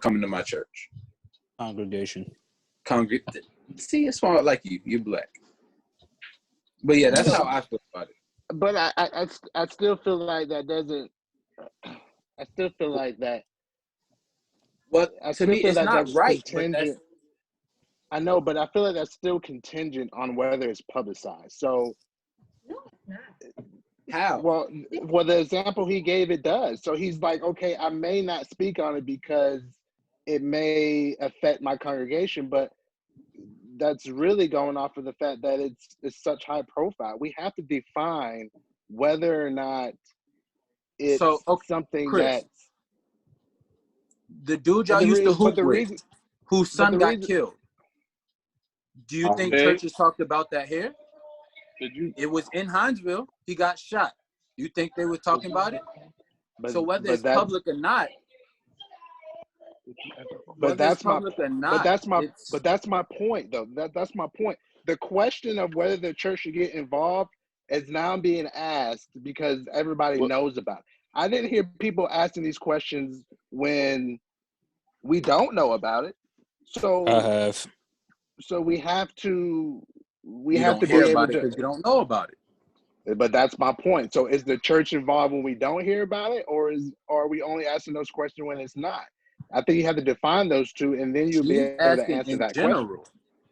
coming to my church? Congregation. See, it's smart like you. You're black. But yeah, that's how I feel about it. But I still feel like that doesn't. I still feel like that. Well, I to still me, feel it's that not that's right. But contingent. I know, but I feel like that's still contingent on whether it's publicized. So, No, it's not. how? well, the example he gave, it does. So he's like, okay, I may not speak on it because it may affect my congregation, but that's really going off of the fact that it's such high profile. We have to define whether or not it's So, okay, something Chris, that's the dude y'all used to hoop with, whose son got killed. Do you think churches talked about that here? It was in Hinesville. He got shot. You think they were talking about it? So whether it's public or not, but that's my point though. That's my point. The question of whether the church should get involved is now being asked because everybody knows about it. I didn't hear people asking these questions when we don't know about it. So I have. So we have to you don't be hear able about it to. because you don't know about it. But that's my point. So is the church involved when we don't hear about it, or are we only asking those questions when it's not? I think you have to define those two, and then you'll be able to answer that question.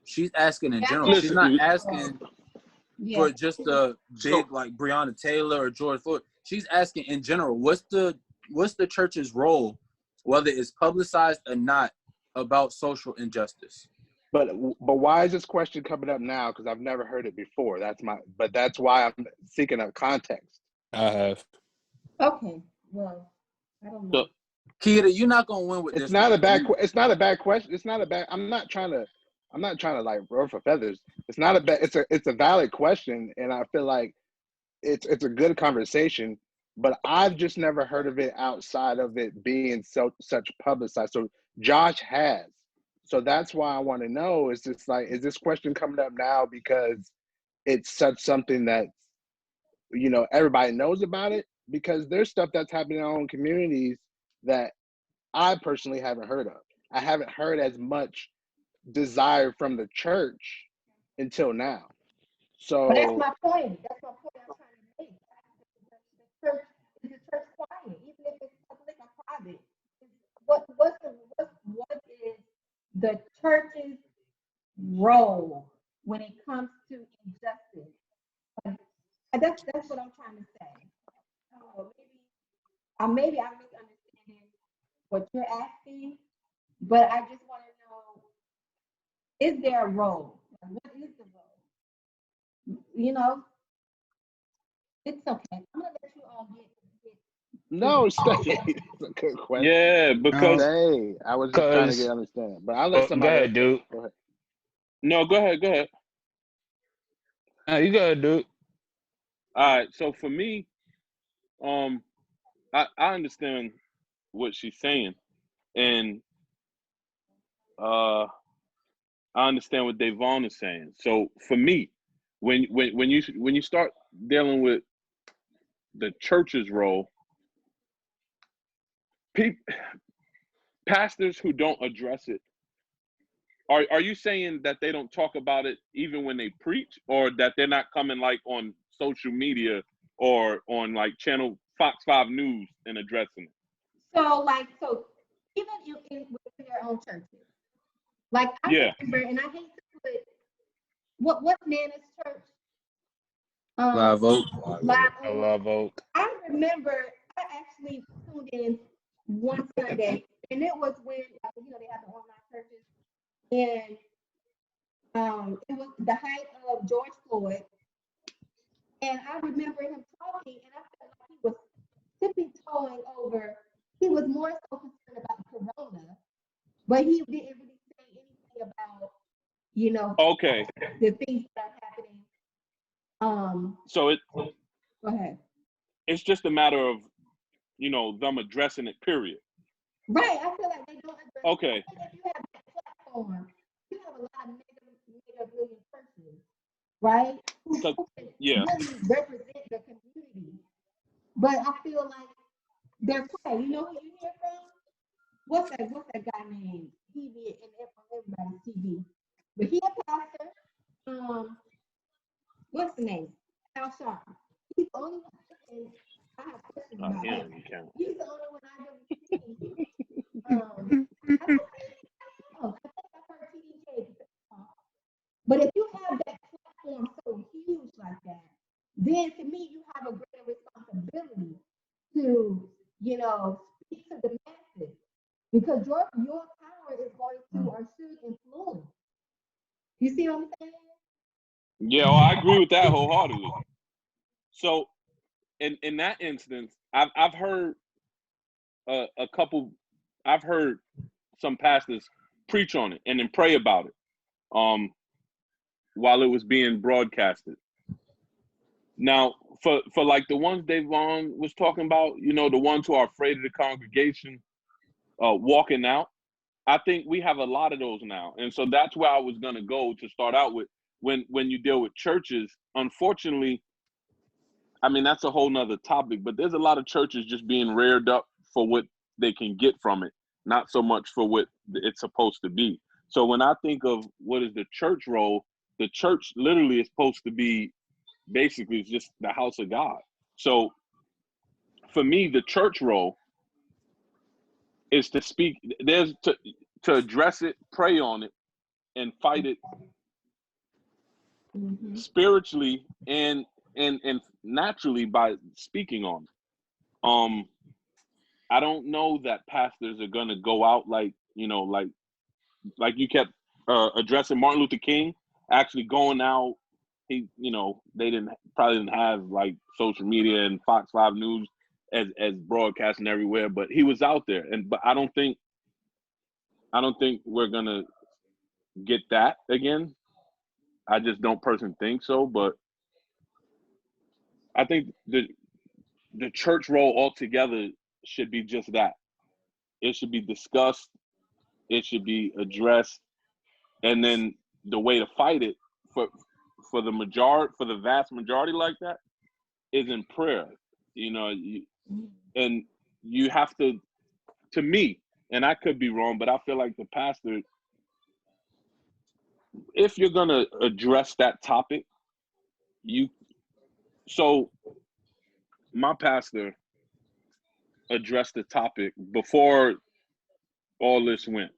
She's asking in general. She's not asking for just a big like Breonna Taylor or George Floyd. She's asking in general. What's the church's role, whether it's publicized or not, about social injustice? But why is this question coming up now? Because I've never heard it before. That's why I'm seeking a context. I have. Okay. Well, I don't know. Keita, you're not gonna win with it's this. Not a bad. It's not a bad question. It's not a bad. I'm not trying to like ruffle feathers. It's not a bad. It's a valid question, and I feel like it's a good conversation. But I've just never heard of it outside of it being such publicized. So Josh has. So that's why I want to know, is this question coming up now because it's such something that, everybody knows about it? Because there's stuff that's happening in our own communities that I personally haven't heard of. I haven't heard as much desire from the church until now. So but that's my point. That's my point I'm trying to make. The church quiet, even if it's public or private. What is the church's role when it comes to injustice? That's what I'm trying to say. Maybe I'm misunderstanding what you're asking, but I just want to know: is there a role? What is the role? It's okay. I'm gonna let you all get. No, stay. It's a good question. Yeah, because I was just trying to get understanding. But I'll let somebody. Go ahead, dude. Go ahead. No, go ahead. You go ahead, dude. All right. So for me, I understand what she's saying, and I understand what Davon is saying. So for me, when you start dealing with the church's role, pastors who don't address it, are you saying that they don't talk about it even when they preach, or that they're not coming like on social media or on like channel Fox 5 News and addressing it? So even within their own churches, like I remember, and I hate to put what Nana's church. Live Oak. Live Oak. I remember I actually tuned in one Sunday, and it was when they have the online churches, and it was the height of George Floyd, and I remember him talking, and I felt like he was tippy-toeing over. He was more so concerned about Corona, but he didn't really say anything about the things that are happening. So go ahead. It's just a matter of them addressing it, period. Right. I feel like they don't address it. Okay. If you have that platform, you have a lot of mega million persons, right? Who can really represent the community. But I feel like they're quiet. You know who you hear from? what's that guy named? He be in everybody's TV, but he a pastor. What's the name? Al Sharp. He's the only one. And I have questions about him. He's the only one I've ever seen. I don't think I think I heard TDJ. But if you have that platform so huge like that, then to me you have a greater responsibility to, you know, speak to the masses because your power is going to or should influence. You see what I'm saying? Yeah, well, I agree with that wholeheartedly. So, in that instance, I've heard I've heard some pastors preach on it and then pray about it, while it was being broadcasted. Now, for like the ones Davon was talking about, you know, the ones who are afraid of the congregation walking out, I think we have a lot of those now. And so that's where I was going to go to start out with. When you deal with churches, unfortunately, I mean, that's a whole nother topic, but there's a lot of churches just being reared up for what they can get from it, not so much for what it's supposed to be. So when I think of what is the church role, the church literally is supposed to be basically just the house of God. So for me, the church role is to speak, there's to address it, pray on it, and fight it spiritually and naturally by speaking on it. I don't know that pastors are gonna go out like, you know, like you kept addressing Martin Luther King, actually going out. He, you know, they probably didn't have like social media and Fox 5 News as broadcasting everywhere, but he was out there. But I don't think we're gonna get that again. I just don't personally think so, but I think the church role altogether should be just that. It should be discussed, it should be addressed, and then the way to fight it for the vast majority like that is in prayer. You know, and you have to me, and I could be wrong, but I feel like the pastor, if you're gonna address that topic, so my pastor addressed the topic before all this went,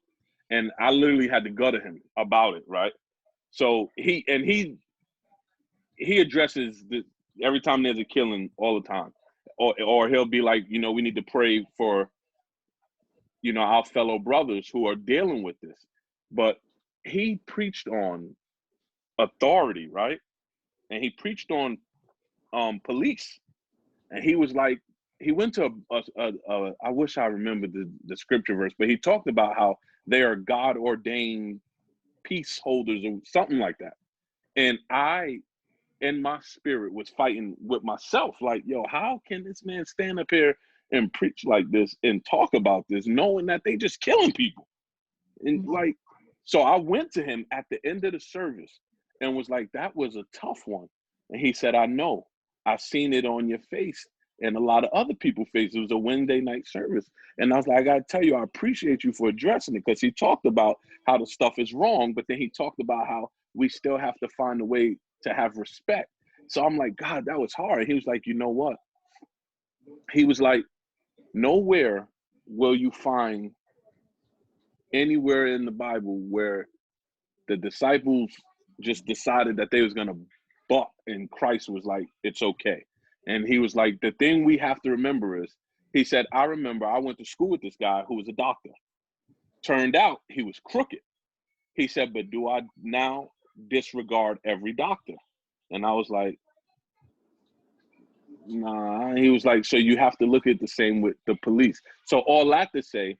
and I literally had to go to him about it, right? So he addresses every time there's a killing all the time, or he'll be like, you know, we need to pray for, you know, our fellow brothers who are dealing with this. But he preached on authority, right? And he preached on police, and he was like, he went to I wish I remembered the scripture verse, but he talked about how they are God ordained peace holders or something like that. And I, in my spirit, was fighting with myself, like, yo, how can this man stand up here and preach like this and talk about this, knowing that they just killing people? And like, so I went to him at the end of the service and was like, that was a tough one. And he said, I know, I've seen it on your face and a lot of other people's faces. It was a Wednesday night service. And I was like, I gotta tell you, I appreciate you for addressing it, because he talked about how the stuff is wrong, but then he talked about how we still have to find a way to have respect. So I'm like, God, that was hard. He was like, you know what? He was like, nowhere will you find anywhere in the Bible where the disciples just decided that they was going to buck and Christ was like, it's okay. And he was like, the thing we have to remember is, he said, I remember I went to school with this guy who was a doctor. Turned out he was crooked. He said, but do I now disregard every doctor? And I was like, nah. He was like, so you have to look at the same with the police. So all that to say,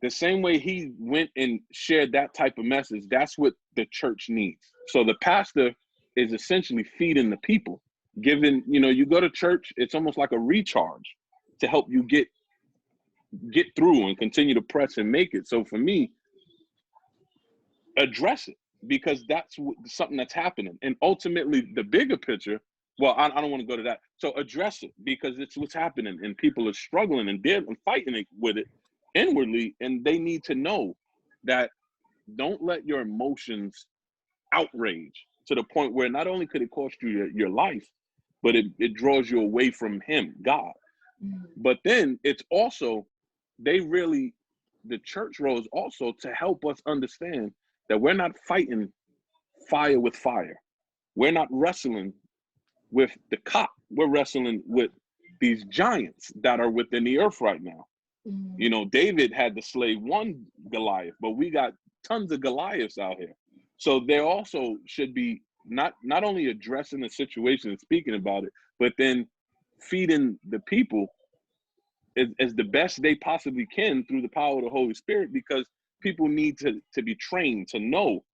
the same way he went and shared that type of message, that's what the church needs. So the pastor is essentially feeding the people, giving, you know, you go to church, it's almost like a recharge to help you get through and continue to press and make it. So for me, address it, because that's something that's happening. And ultimately, the bigger picture, well, I don't want to go to that. So address it, because it's what's happening and people are struggling and fighting with it. inwardly, and they need to know that don't let your emotions outrage to the point where not only could it cost you your life, but it draws you away from him, God. But then it's also, the church role is also to help us understand that we're not fighting fire with fire. We're not wrestling with the cop. We're wrestling with these giants that are within the earth right now. You know, David had to slay one Goliath, but we got tons of Goliaths out here. So there also should be not only addressing the situation and speaking about it, but then feeding the people as the best they possibly can through the power of the Holy Spirit, because people need to be trained to know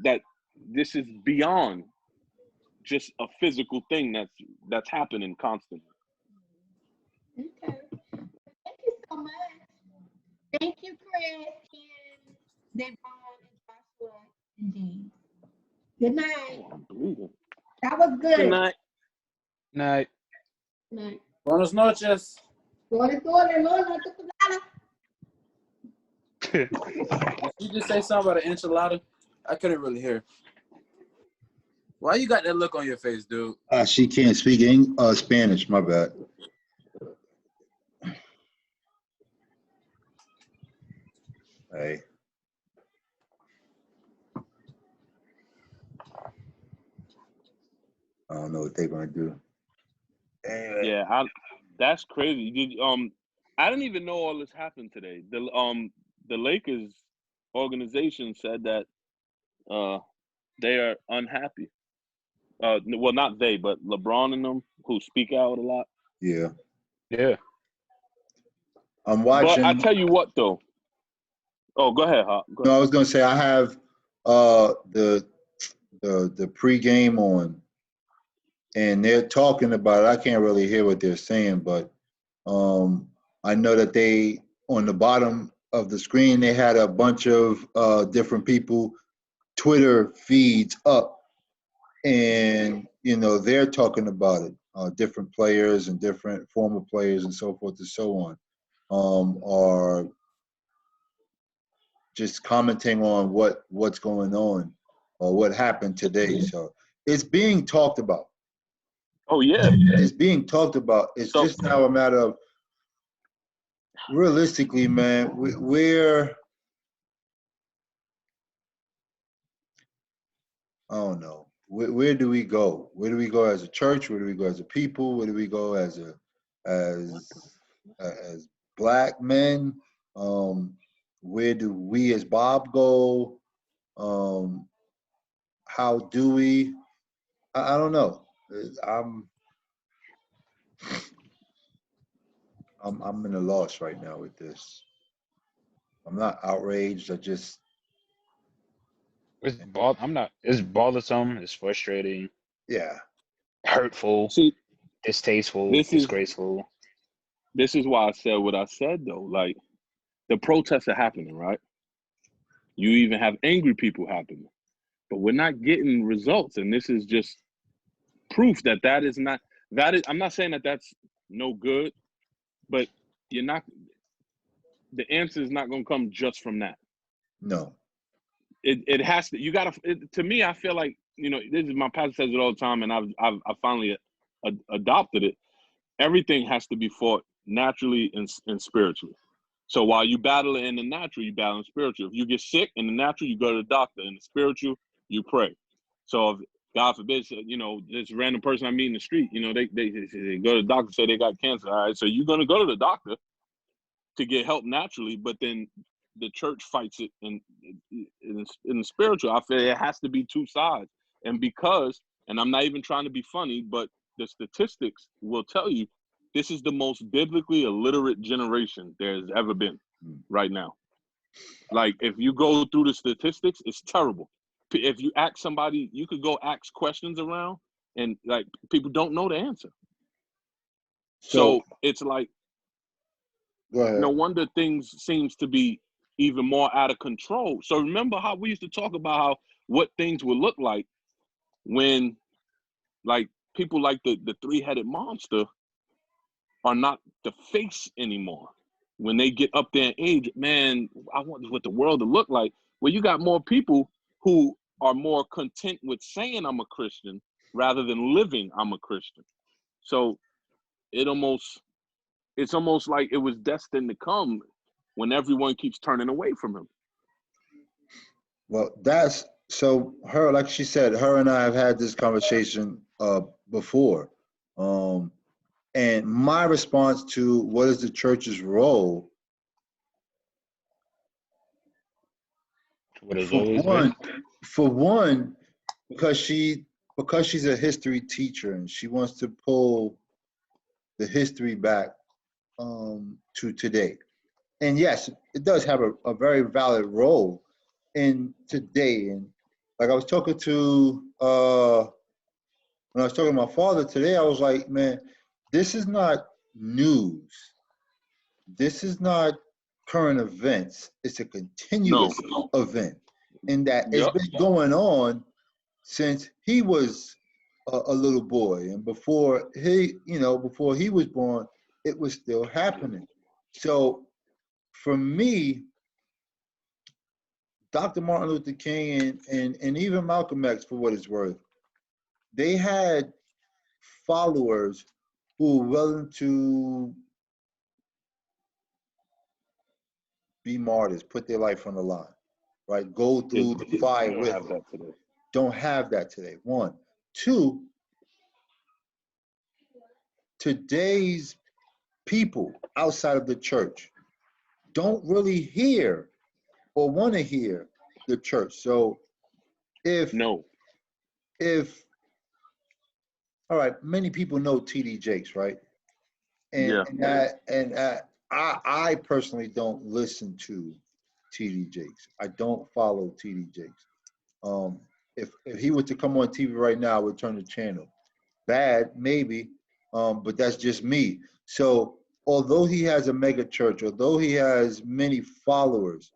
that this is beyond just a physical thing that's happening constantly. Okay. Thank you so much. Thank you, Chris, Ken, Devon, and Joshua, and James. Good night. Oh, I'm bleeding. That was good. Good night. Night. Good night. Buenas noches. Buenas noches. Did you just say something about an enchilada? I couldn't really hear. Why you got that look on your face, dude? She can't speak Spanish. My bad. Hey. I don't know what they're gonna do. Anyway. Yeah, that's crazy. I didn't even know all this happened today. The Lakers organization said that they are unhappy. Well, not they, but LeBron and them, who speak out a lot. Yeah. Yeah. I'm watching. But I tell you what, though. Oh, go ahead, Hop. No, I was gonna say I have the pregame on, and they're talking about it. I can't really hear what they're saying, but I know that they, on the bottom of the screen, they had a bunch of different people Twitter feeds up, and you know they're talking about it. Different players and different former players and so forth and so on are just commenting on what's going on or what happened today. So it's being talked about. Oh yeah, it's being talked about. It's just now a matter of, realistically, man, we're I don't know. Where do we go? Where do we go as a church? Where do we go as a people? Where do we go as black men? Where do we as Bob go? How do we? I don't know. I'm in a loss right now with this. I'm not outraged. I just It's bothersome. It's frustrating. Yeah. Hurtful. Distasteful. Disgraceful. This is why I said what I said, though. Like, the protests are happening, right? You even have angry people happening, but we're not getting results, and this is just proof that is not. I'm not saying that that's no good, but you're not. The answer is not going to come just from that. No. It has to. You got to. To me, I feel like, you know, this is, my pastor says it all the time, and I've finally adopted it. Everything has to be fought naturally and spiritually. So while you battle it in the natural, you battle in spiritual. If you get sick in the natural, you go to the doctor. In the spiritual, you pray. So if God forbid, you know, this random person I meet in the street, you know, they go to the doctor, say they got cancer. All right, so you're gonna go to the doctor to get help naturally, but then the church fights it in the spiritual. I feel it has to be two sides. And because, and I'm not even trying to be funny, but the statistics will tell you this is the most biblically illiterate generation there's ever been right now. Like, if you go through the statistics, it's terrible. If you ask somebody, you could go ask questions around, and like, people don't know the answer. So it's like, go ahead. No wonder things seems to be even more out of control. So remember how we used to talk about what things would look like when, like, people like the three-headed monster are not the face anymore. when they get up there in age, man, I wonder what the world will look like. Well, you got more people who are more content with saying I'm a Christian rather than living I'm a Christian. So it's almost like it was destined to come when everyone keeps turning away from him. Well, so her, like she said, her and I have had this conversation before. And my response to what is the church's role, what has always been, for one, because she's a history teacher and she wants to pull the history back to today. And yes, it does have a very valid role in today. And like I was talking to when I was talking to my father today, I was like, man, this is not news. This is not current events. It's a continuous event, in that it's been going on since he was a little boy, and before he was born, it was still happening. So for me, Dr. Martin Luther King and even Malcolm X, for what it's worth, they had followers who were willing to be martyrs, put their life on the line, right? Go through the fire with it. Don't have that today. One. Two, today's people outside of the church don't really hear or want to hear the church. So if all right, many people know TD Jakes, right? I personally don't listen to TD Jakes. I don't follow TD Jakes. If he were to come on TV right now, I would turn the channel. Bad, maybe, but that's just me. So although he has a mega church, although he has many followers,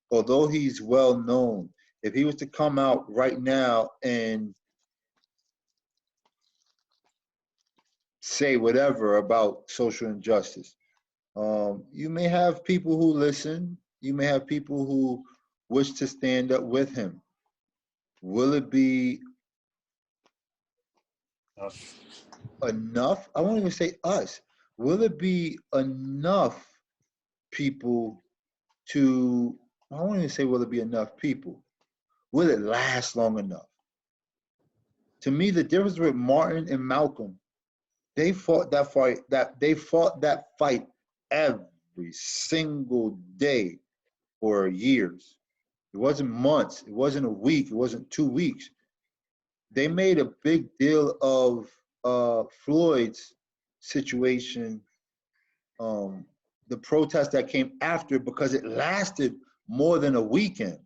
although he's well known, if he was to come out right now and say whatever about social injustice, you may have people who listen. You may have people who wish to stand up with him. Will it be enough? I won't even say us. Will it be enough people to, I won't even say will it be enough people. Will it last long enough? To me, the difference with Martin and Malcolm, they fought that fight every single day for years. It wasn't months. It wasn't a week. It wasn't 2 weeks. They made a big deal of Floyd's situation, the protest that came after, because it lasted more than a weekend.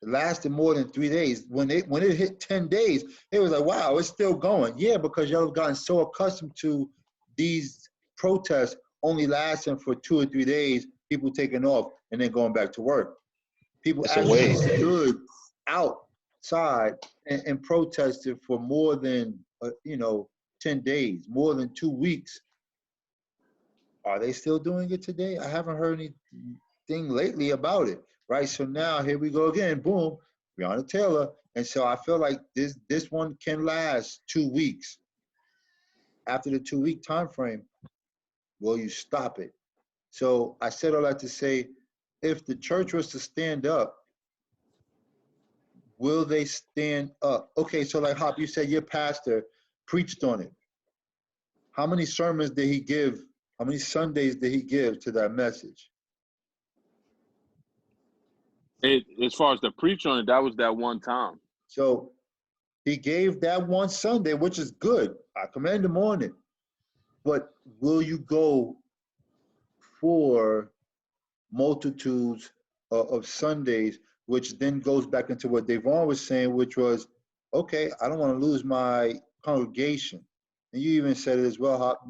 It lasted more than 3 days. When it hit 10 days, it was like, wow, it's still going. Yeah, because y'all have gotten so accustomed to these protests only lasting for 2 or 3 days, people taking off and then going back to work. People actually stood outside and protested for more than 10 days, more than 2 weeks. Are they still doing it today? I haven't heard anything lately about it, right? So now here we go again, boom, Breonna Taylor. And so I feel like this one can last 2 weeks. After the 2 week time frame, will you stop it? So I said all that to say, if the church was to stand up, will they stand up? Okay, so like Hop, you said your pastor preached on it. How many sermons did he give? How many Sundays did he give to that message? As far as the preach on it, that was that one time. So he gave that one Sunday, which is good. I commend him on it. But will you go for multitudes of Sundays, which then goes back into what Devon was saying, which was, okay, I don't want to lose my congregation. And you even said it as well, Hop,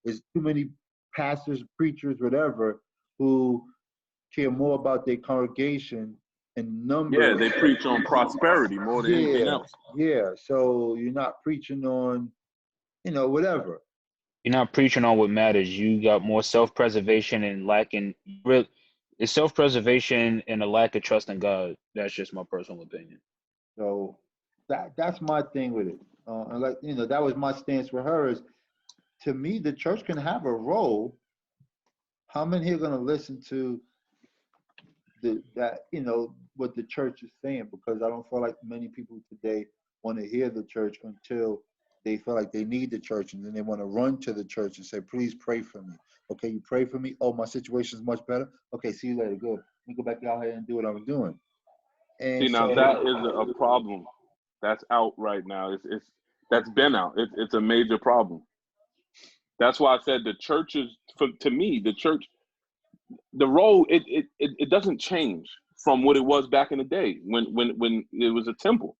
there's too many pastors, preachers, whatever, who care more about their congregation and numbers. Yeah, they preach on prosperity more than anything else. Yeah, so you're not preaching on, whatever. You're not preaching on what matters. You got more self-preservation and lacking real. It's self-preservation and a lack of trust in God. That's just my personal opinion. So that's my thing with it. And like, you know, that was my stance with her is, to me, the church can have a role. How many are going to listen to that, you know, what the church is saying? Because I don't feel like many people today want to hear the church until they feel like they need the church, and then they want to run to the church and say, please pray for me. Okay, you pray for me. Oh, my situation is much better. Okay, see you later. Good. Let me go back out here and do what I'm doing. And see, now so that is a problem that's out right now. It's that's been out. It's a major problem. That's why I said the churches, to me, the church, the role, it doesn't change from what it was back in the day when it was a temple.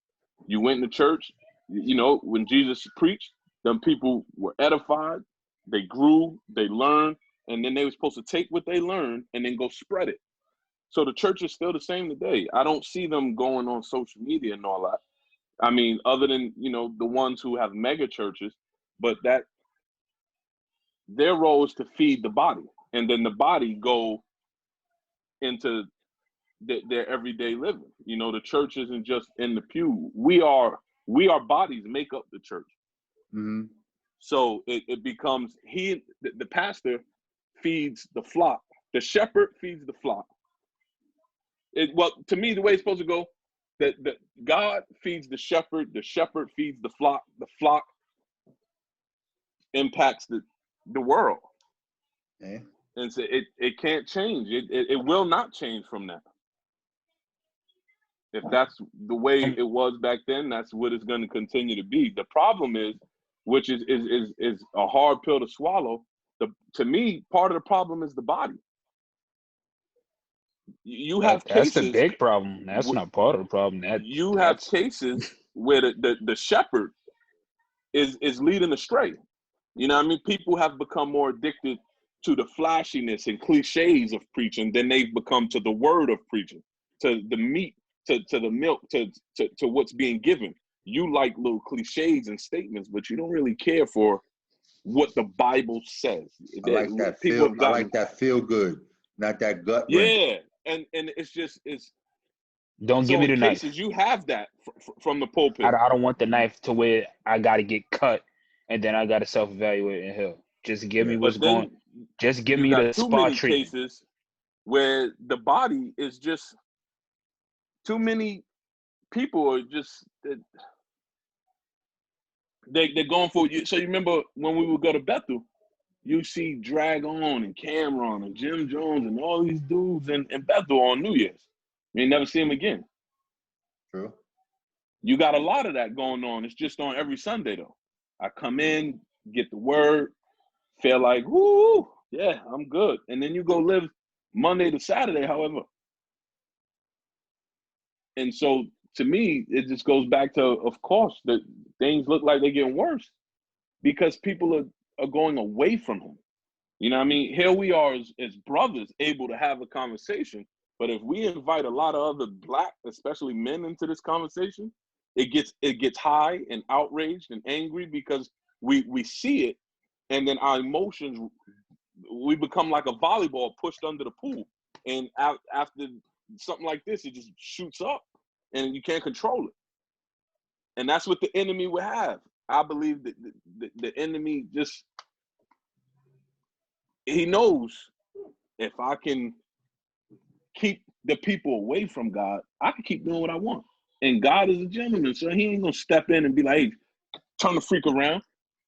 You went to church, you know, when Jesus preached, them people were edified, they grew, they learned, and then they were supposed to take what they learned and then go spread it. So the church is still the same today. I don't see them going on social media and all that. I mean, other than, you know, the ones who have mega churches, but that their role is to feed the body, and then the body go into their everyday living. You know, the church isn't just in the pew. We are bodies make up the church. mm-hmm. So it becomes the pastor feeds the flock. The shepherd feeds the flock. Well, to me, the way it's supposed to go, that God feeds the shepherd feeds the flock impacts the world. Yeah. And so it can't change. It will not change from that. If that's the way it was back then, that's what it's going to continue to be. The problem is, which is a hard pill to swallow. To me, part of the problem is the body. You have That's cases. the big problem. That's not part of the problem. You have cases where the shepherd is leading astray. You know what I mean? People have become more addicted to the flashiness and cliches of preaching than they've become to the word of preaching, to the meat, to the milk, to what's being given. You like little cliches and statements, but you don't really care for what the Bible says. I like that feel good, not that gut wrench. Yeah, and it's don't give me the knife. You have that from the pulpit. I don't want the knife to where I got to get cut and then I got to self-evaluate in hell. Just give me what's going. Just give me the spa treatment. Cases where the body is just too many people are just they're going for you. So you remember when we would go to Bethel, you see Dragon and Cameron and Jim Jones and all these dudes in Bethel on New Year's. You never see them again. True. You got a lot of that going on. It's just on every Sunday though. I come in, get the word, feel like, whoo, yeah, I'm good. And then you go live Monday to Saturday, however. And so to me, it just goes back to, of course, that things look like they're getting worse because people are going away from him. You know what I mean? Here we are as brothers able to have a conversation. But if we invite a lot of other black, especially men, into this conversation, it gets high and outraged and angry because we see it, and then our emotions, we become like a volleyball pushed under the pool. And after something like this, it just shoots up and you can't control it. And that's what the enemy will have. I believe that the enemy just, he knows if I can keep the people away from God, I can keep doing what I want. And God is a gentleman, so he ain't gonna step in and be like, hey, turn the freak around.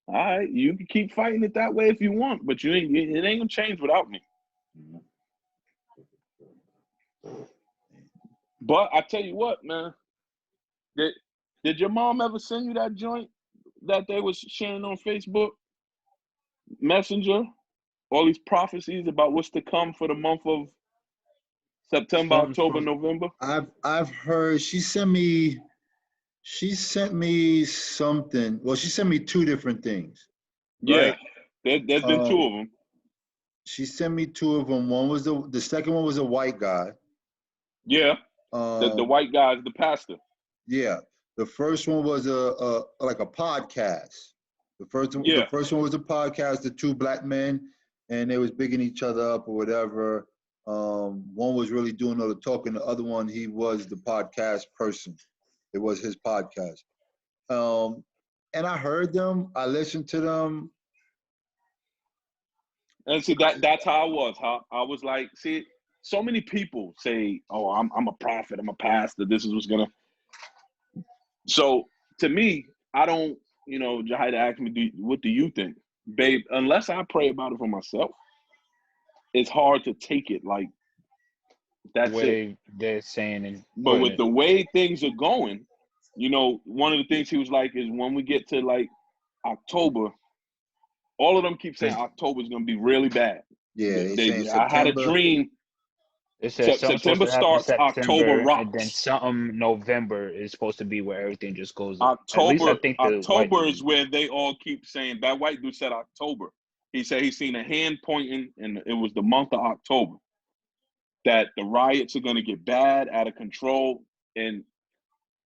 All right, you can keep fighting it that way if you want, but it ain't gonna change without me. But I tell you what, man, did your mom ever send you that joint that they was sharing on Facebook Messenger? All these prophecies about what's to come for the month of September, October, November. I've heard she sent me something. Well, she sent me two different things. Right? Yeah, there's been two of them. She sent me two of them. One was the second one was a white guy. Yeah, the white guy is the pastor. Yeah, the first one was a like a podcast. The first one was a podcast, the two black men, and they was bigging each other up or whatever. One was really doing all the talking. The other one, he was the podcast person. It was his podcast. And I heard them. I listened to them. And see, that's how I was. How I was like, see, so many people say, "Oh, I'm a prophet. I'm a pastor. This is what's gonna." So to me, I don't. You know, Jahida asked me, "What do you think, babe?" Unless I pray about it for myself, it's hard to take it like that's it. They're saying and but with the way things are going, you know, one of the things he was like is when we get to like October, all of them keep saying October is going to be really bad. Yeah, they saying I September. had a dream. It says September starts, October rocks. And then something November is supposed to be where everything just goes up. October, at least I think October is where they all keep saying, that white dude said October. He said he's seen a hand pointing, and it was the month of October, that the riots are going to get bad, out of control. And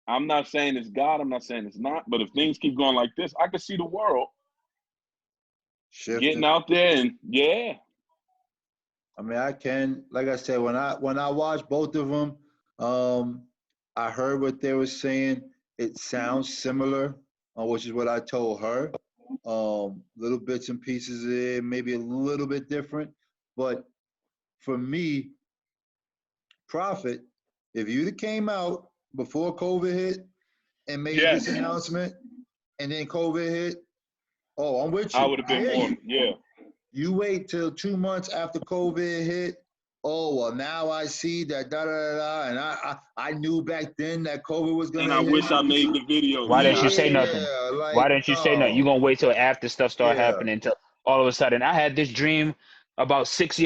I'm not saying it's God, I'm not saying it's not, but if things keep going like this, I could see the world getting out there and I mean, I can, like I said, when I watched both of them, I heard what they were saying. It sounds similar, which is what I told her. Little bits and pieces there, maybe a little bit different, but for me, Prophet, if you'd have came out before COVID hit and made this announcement, and then COVID hit, oh, I'm with you. I would have been more, You wait till 2 months after COVID hit. Oh, well, now I see that and I knew back then that COVID was gonna hit. And I wish I made the video. Why didn't you say nothing? Like, why didn't you say nothing? You're gonna wait till after stuff start happening until all of a sudden. I had this dream about 6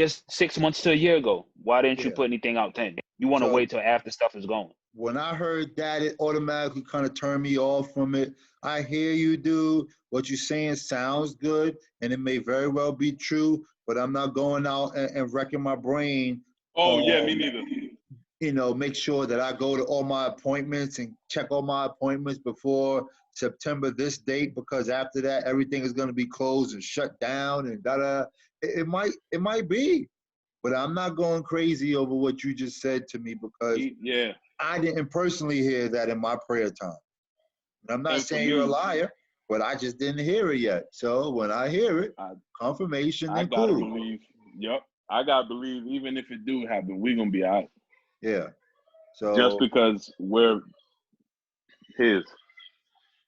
months to a year ago. Why didn't you put anything out then? You want to wait till after stuff is going. When I heard that, it automatically kind of turned me off from it. I hear you, dude. What you're saying sounds good, and it may very well be true, but I'm not going out and wrecking my brain. Oh, me neither. You know, make sure that I go to all my appointments and check all my appointments before September this date, because after that, everything is going to be closed and shut down and da-da. It might be, but I'm not going crazy over what you just said to me, because I didn't personally hear that in my prayer time. I'm not saying you're a liar, but I just didn't hear it yet. So when I hear it, confirmation, then cool. I gotta believe. Yep, I gotta believe. Even if it do happen, we're gonna be all right. Yeah. So just because we're his.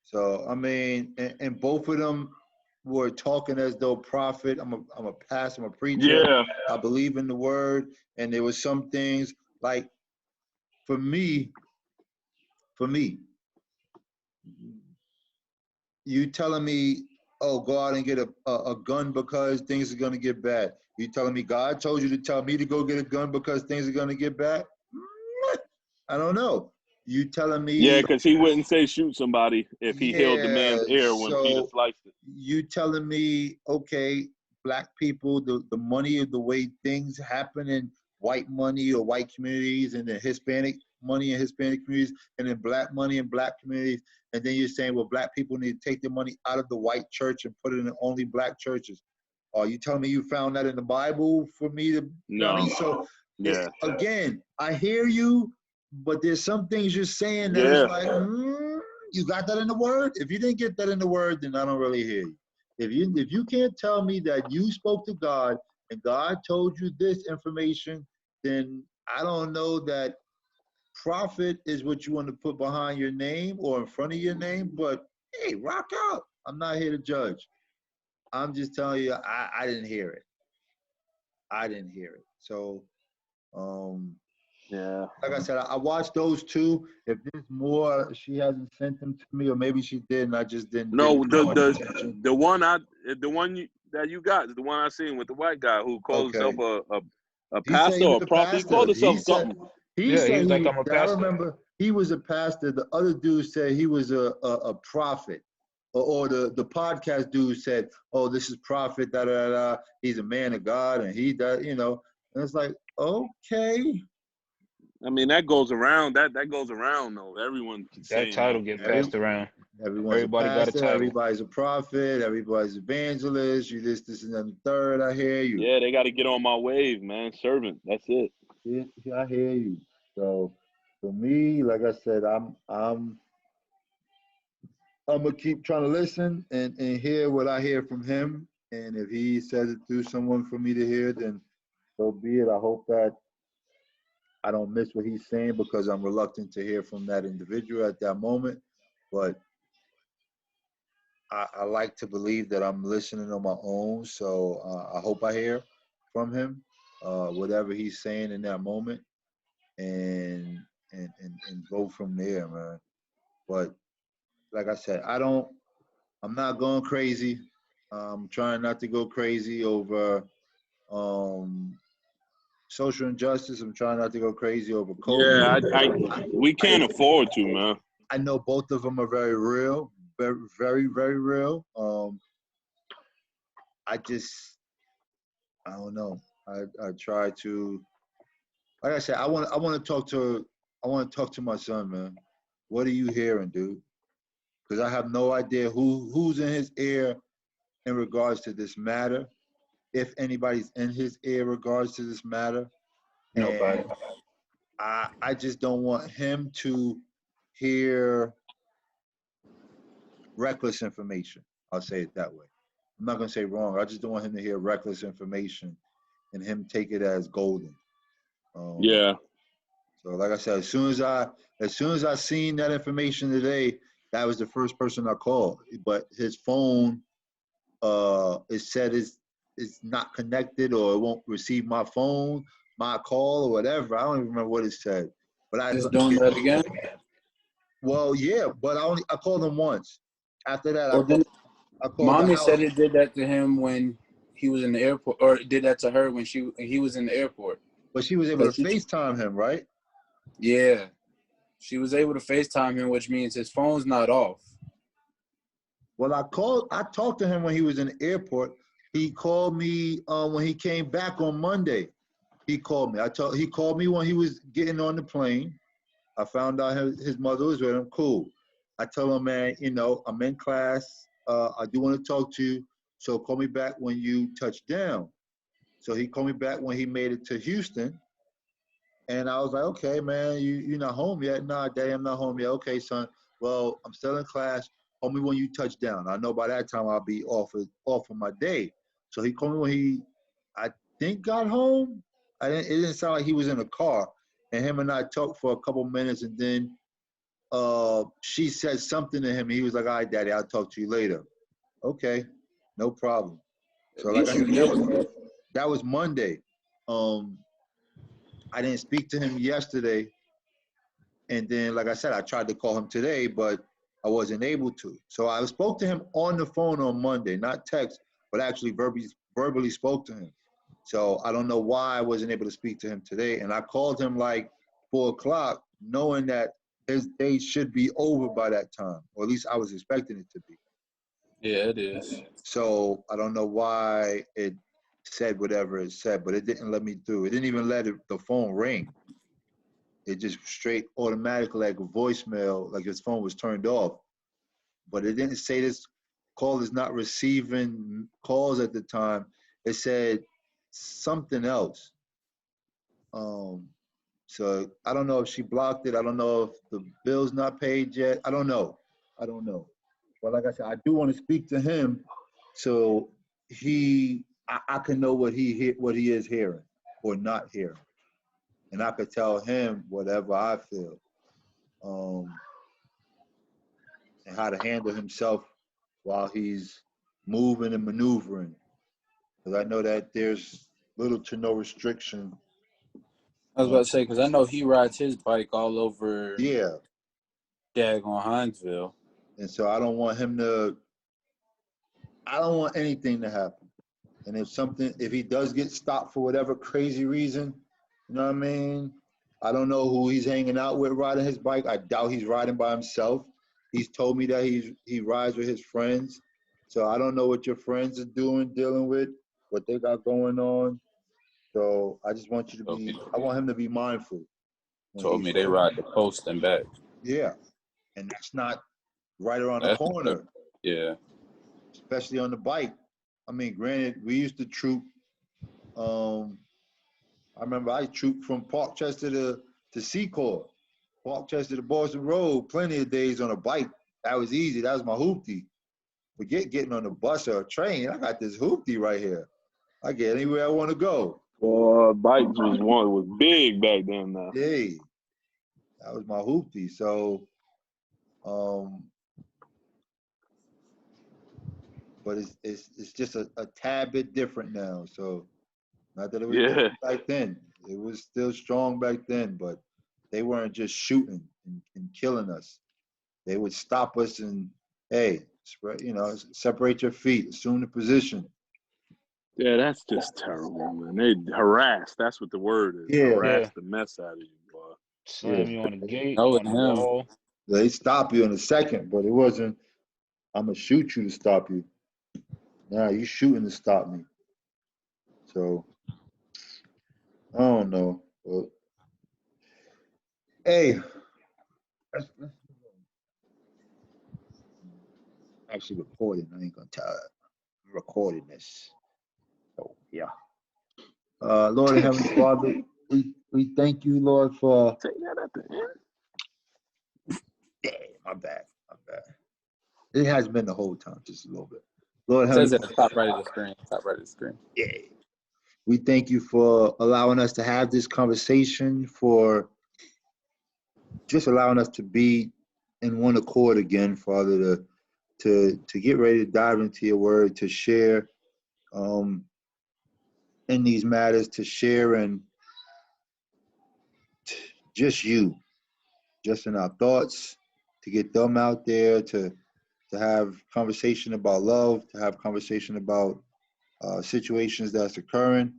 So I mean, and both of them were talking as though prophet. I'm a pastor. I'm a preacher. Yeah. I believe in the word. And there was some things like, for me, you telling me, oh, go out and get a gun because things are going to get bad. You telling me God told you to tell me to go get a gun because things are going to get bad? I don't know. You telling me? Yeah, because he wouldn't say shoot somebody if he held the man's ear when Peter sliced it. You telling me, okay, black people, the money of the way things happen in white money or white communities, and the Hispanic money in Hispanic communities, and then black money in black communities, and then you're saying, well, black people need to take their money out of the white church and put it in only black churches. Are you telling me you found that in the Bible for me to? No. I mean, so again, I hear you, but there's some things you're saying that is like, you got that in the word? If you didn't get that in the word, then I don't really hear you. If you can't tell me that you spoke to God and God told you this information, then I don't know that prophet is what you want to put behind your name or in front of your name. But hey, rock out. I'm not here to judge. I'm just telling you, I didn't hear it. I didn't hear it. So, like I said, I watched those two. If there's more, she hasn't sent them to me, or maybe she did, and I just didn't. No, the one that you got is the one I seen with the white guy who calls himself a pastor or a prophet. He called himself something. He said he was like, I'm a pastor. I remember he was a pastor. The other dude said he was a prophet. Or the podcast dude said, oh, this is prophet, da da da. He's a man of God, and he does, you know. And it's like, okay. I mean, that goes around. That goes around though. Everyone can say That title get passed around. Everyone's Everybody a got a pastor. title. Everybody's a prophet. Everybody's evangelist. You this, and then the third. I hear you. Yeah, they got to get on my wave, man. Servant. That's it. Yeah, I hear you. So for me, like I said, I'm gonna keep trying to listen and hear what I hear from him. And if he says it through someone for me to hear, then so be it. I hope that I don't miss what he's saying because I'm reluctant to hear from that individual at that moment. But I like to believe that I'm listening on my own. So I hope I hear from him, whatever he's saying in that moment, and go from there, man. But like I said, I'm not going crazy. I'm trying not to go crazy over social injustice. I'm trying not to go crazy over COVID. Yeah, we can't afford to, man. I know both of them are very real, very, very, very real. I don't know. I try to, like I said, I want to talk to my son, man. What are you hearing, dude? Because I have no idea who's in his ear in regards to this matter, if anybody's in his ear regards to this matter. Nobody. And I just don't want him to hear reckless information. I'll say it that way. I'm not gonna say wrong. I just don't want him to hear reckless information and him take it as golden. Yeah. So like I said, as soon as I seen that information today, that was the first person I called. But his phone, it said is not connected or it won't receive my phone, my call or whatever. I don't even remember what it said. But Just doing that again. Well, yeah, but I called him once. After that, Well, I called the Mommy house. said it did that to him when he was in the airport, or it did that to her when he was in the airport. But she was able to FaceTime him, right? Yeah, she was able to FaceTime him, which means his phone's not off. Well, I talked to him when he was in the airport. He called me when he came back on Monday. He called me. He called me when he was getting on the plane. I found out his mother was with him. Cool. I tell him, man, I'm in class. I do want to talk to you. So call me back when you touch down. So he called me back when he made it to Houston. And I was like, okay, man, you're not home yet? Nah, Daddy, I'm not home yet. Okay, son. Well, I'm still in class. Call me when you touch down. I know by that time I'll be off of my day. So he called me when I think, got home. It didn't sound like he was in a car. And him and I talked for a couple minutes, and then she said something to him. And he was like, all right, Daddy, I'll talk to you later. Okay, no problem. So like I said, that was Monday. I didn't speak to him yesterday. And then, like I said, I tried to call him today, but I wasn't able to. So I spoke to him on the phone on Monday, not text, but actually verbally spoke to him. So I don't know why I wasn't able to speak to him today. And I called him like 4 o'clock, knowing that his day should be over by that time, or at least I was expecting it to be. Yeah, it is. So I don't know why it said whatever it said, but it didn't let me through. It didn't even let the phone ring. It just straight automatically like a voicemail, like his phone was turned off. But it didn't say this call is not receiving calls at the time. It said something else. So I don't know if she blocked it. I don't know if the bill's not paid yet. I don't know. But like I said, I do want to speak to him so I can know what he is hearing or not hearing. And I could tell him whatever I feel. And how to handle himself while he's moving and maneuvering. Because I know that there's little to no restriction. I was about to say, because I know he rides his bike all over Yeah. daggone Hinesville. And so I don't want anything to happen. And if he does get stopped for whatever crazy reason, you know what I mean? I don't know who he's hanging out with riding his bike. I doubt he's riding by himself. He's told me that he rides with his friends. So I don't know what your friends are dealing with, what they got going on. So I just want I want him to be mindful. Told me they ride the post and back. Yeah, and that's not right around the corner. Yeah. Especially on the bike. I mean, granted, we used to troop. I remember I trooped from Parkchester to Secor, Parkchester to Boston Road, plenty of days on a bike. That was easy. That was my hoopty. Forget getting on a bus or a train. I got this hoopty right here. I get anywhere I want to go. Bikes was big back then. Now. Hey, that was my hoopty. So, but it's just a tad bit different now. So, not that it was different back then. It was still strong back then, but they weren't just shooting and killing us. They would stop us and, hey, separate your feet, assume the position. Yeah, that's just terrible, man. They harass. That's what the word is. Yeah. Harass the mess out of you, boy. Slam you on the gate, on the wall. They stop you in a second, but it wasn't, I'm going to shoot you to stop you. Nah, you shooting to stop me. So, I don't know. But, hey, let's actually recording. I ain't going to tell you. I'm recording this. So, yeah. Lord and Heavenly Father, we thank you, Lord, for. Take that at the end. Yeah, my bad. It has been the whole time, just a little bit. Lord, it says at the top right of the screen. Yeah. We thank you for allowing us to have this conversation, for just allowing us to be in one accord again, Father, to get ready to dive into your word, to share in these matters, to share in just you, just in our thoughts, to get them out there, to have conversation about love, to have conversation about situations that's occurring.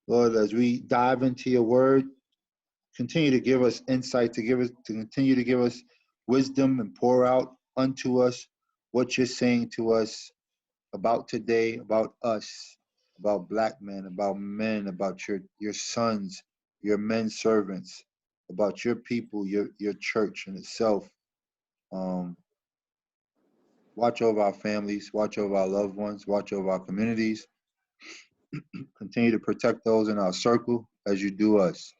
Lord, as we dive into your word, continue to give us insight, to continue to give us wisdom and pour out unto us what you're saying to us about today, about us, about black men, about your sons, your men servants, about your people, your church in itself. Watch over our families, watch over our loved ones, watch over our communities. Continue to protect those in our circle as you do us.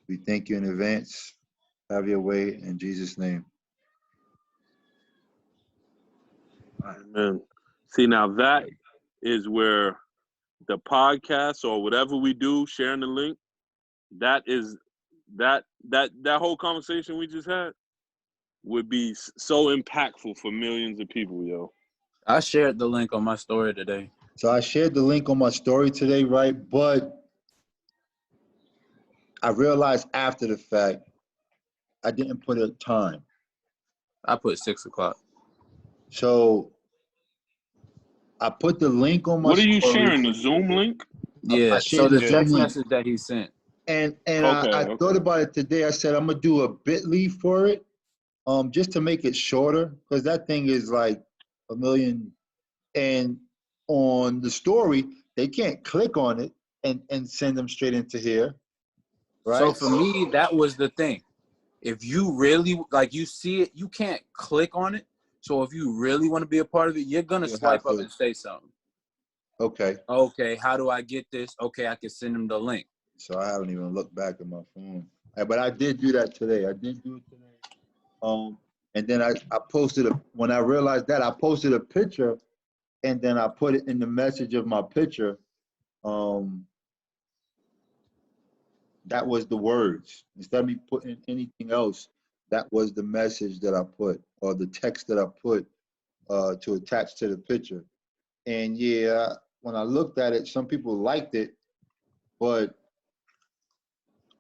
We thank you in advance. Have your way in Jesus' name. Amen. See, now that is where the podcast or whatever we do, sharing the link, that whole conversation we just had would be so impactful for millions of people, yo. I shared the link on my story today. So I shared the link on my story today, right? But I realized after the fact, I didn't put a time. I put 6 o'clock. So I put the link on my story. What are you story. sharing, the Zoom link? Yeah, so the text message that he sent. And I thought about it today. I said, I'm going to do a bit.ly for it, just to make it shorter, because that thing is like 1 million. And on the story, they can't click on it and send them straight into here, right? So for me, that was the thing. If you really, like, you see it, you can't click on it. So if you really want to be a part of it, you're going to swipe up and say something. Okay, how do I get this? Okay, I can send them the link. So I haven't even looked back at my phone. But I did do that today. And then I posted, when I realized that, I posted a picture, and then I put it in the message of my picture. That was the words. Instead of me putting anything else, that was the message that I put, or the text that I put to attach to the picture. And yeah, when I looked at it, some people liked it, but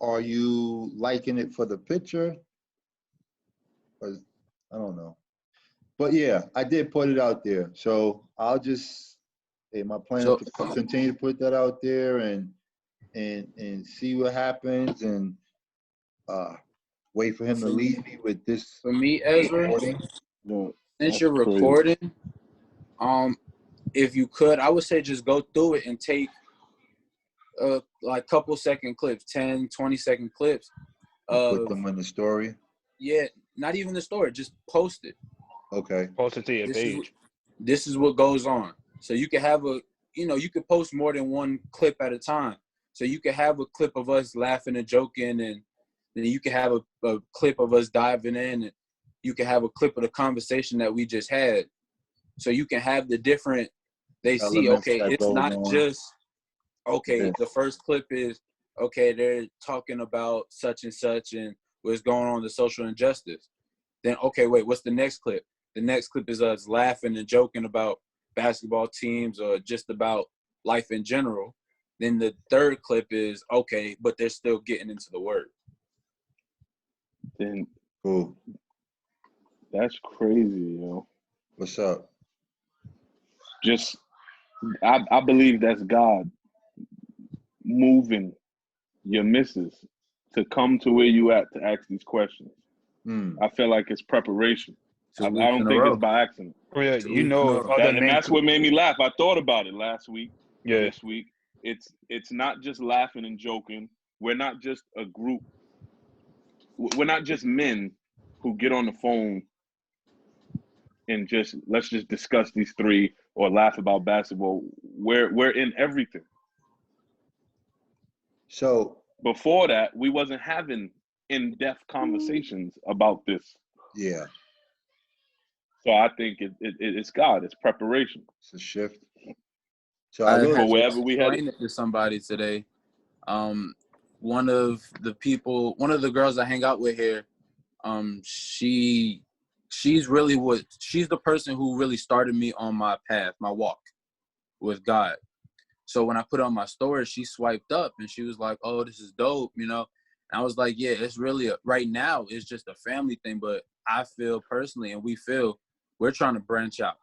are you liking it for the picture? Because I don't know. But yeah, I did put it out there. So I'll just, my plan is to continue to put that out there and see what happens, and wait for him to leave me with this. For me, Ezra, since you're recording, if you could, I would say just go through it and take like couple second clips, 10, 20 second clips, Put them in the story? Yeah, not even the story, just post it. Okay. Post it to your page. This is what goes on. So you can have you could post more than one clip at a time. So you can have a clip of us laughing and joking, and then you can have a clip of us diving in, and you can have a clip of the conversation that we just had. So you can have the different, they see, okay, it's not just, okay, the first clip is, okay, they're talking about such and such and what's going on, the social injustice. Then, okay, wait, what's the next clip? The next clip is us laughing and joking about basketball teams or just about life in general. Then the third clip is, okay, but they're still getting into the word. Then, cool. That's crazy, yo. What's up? Just, I believe that's God moving your missus to come to where you at to ask these questions. I feel like it's preparation. I don't think it's by accident. Oh, yeah, you know, and that's what made me laugh. I thought about it last week. Yeah. This week, it's not just laughing and joking. We're not just a group. We're not just men who get on the phone and let's just discuss these three or laugh about basketball. We're in everything. So before that, we wasn't having in-depth conversations about this. Yeah. So I think it's God. It's preparation. It's a shift. So I had for wherever we headed. explained it to somebody today. One of the girls I hang out with here, she's the person who really started me on my path, my walk with God. So when I put on my story, she swiped up and she was like, "Oh, this is dope," And I was like, "Yeah, it's really right now. It's just a family thing, but I feel personally, and we feel, we're trying to branch out.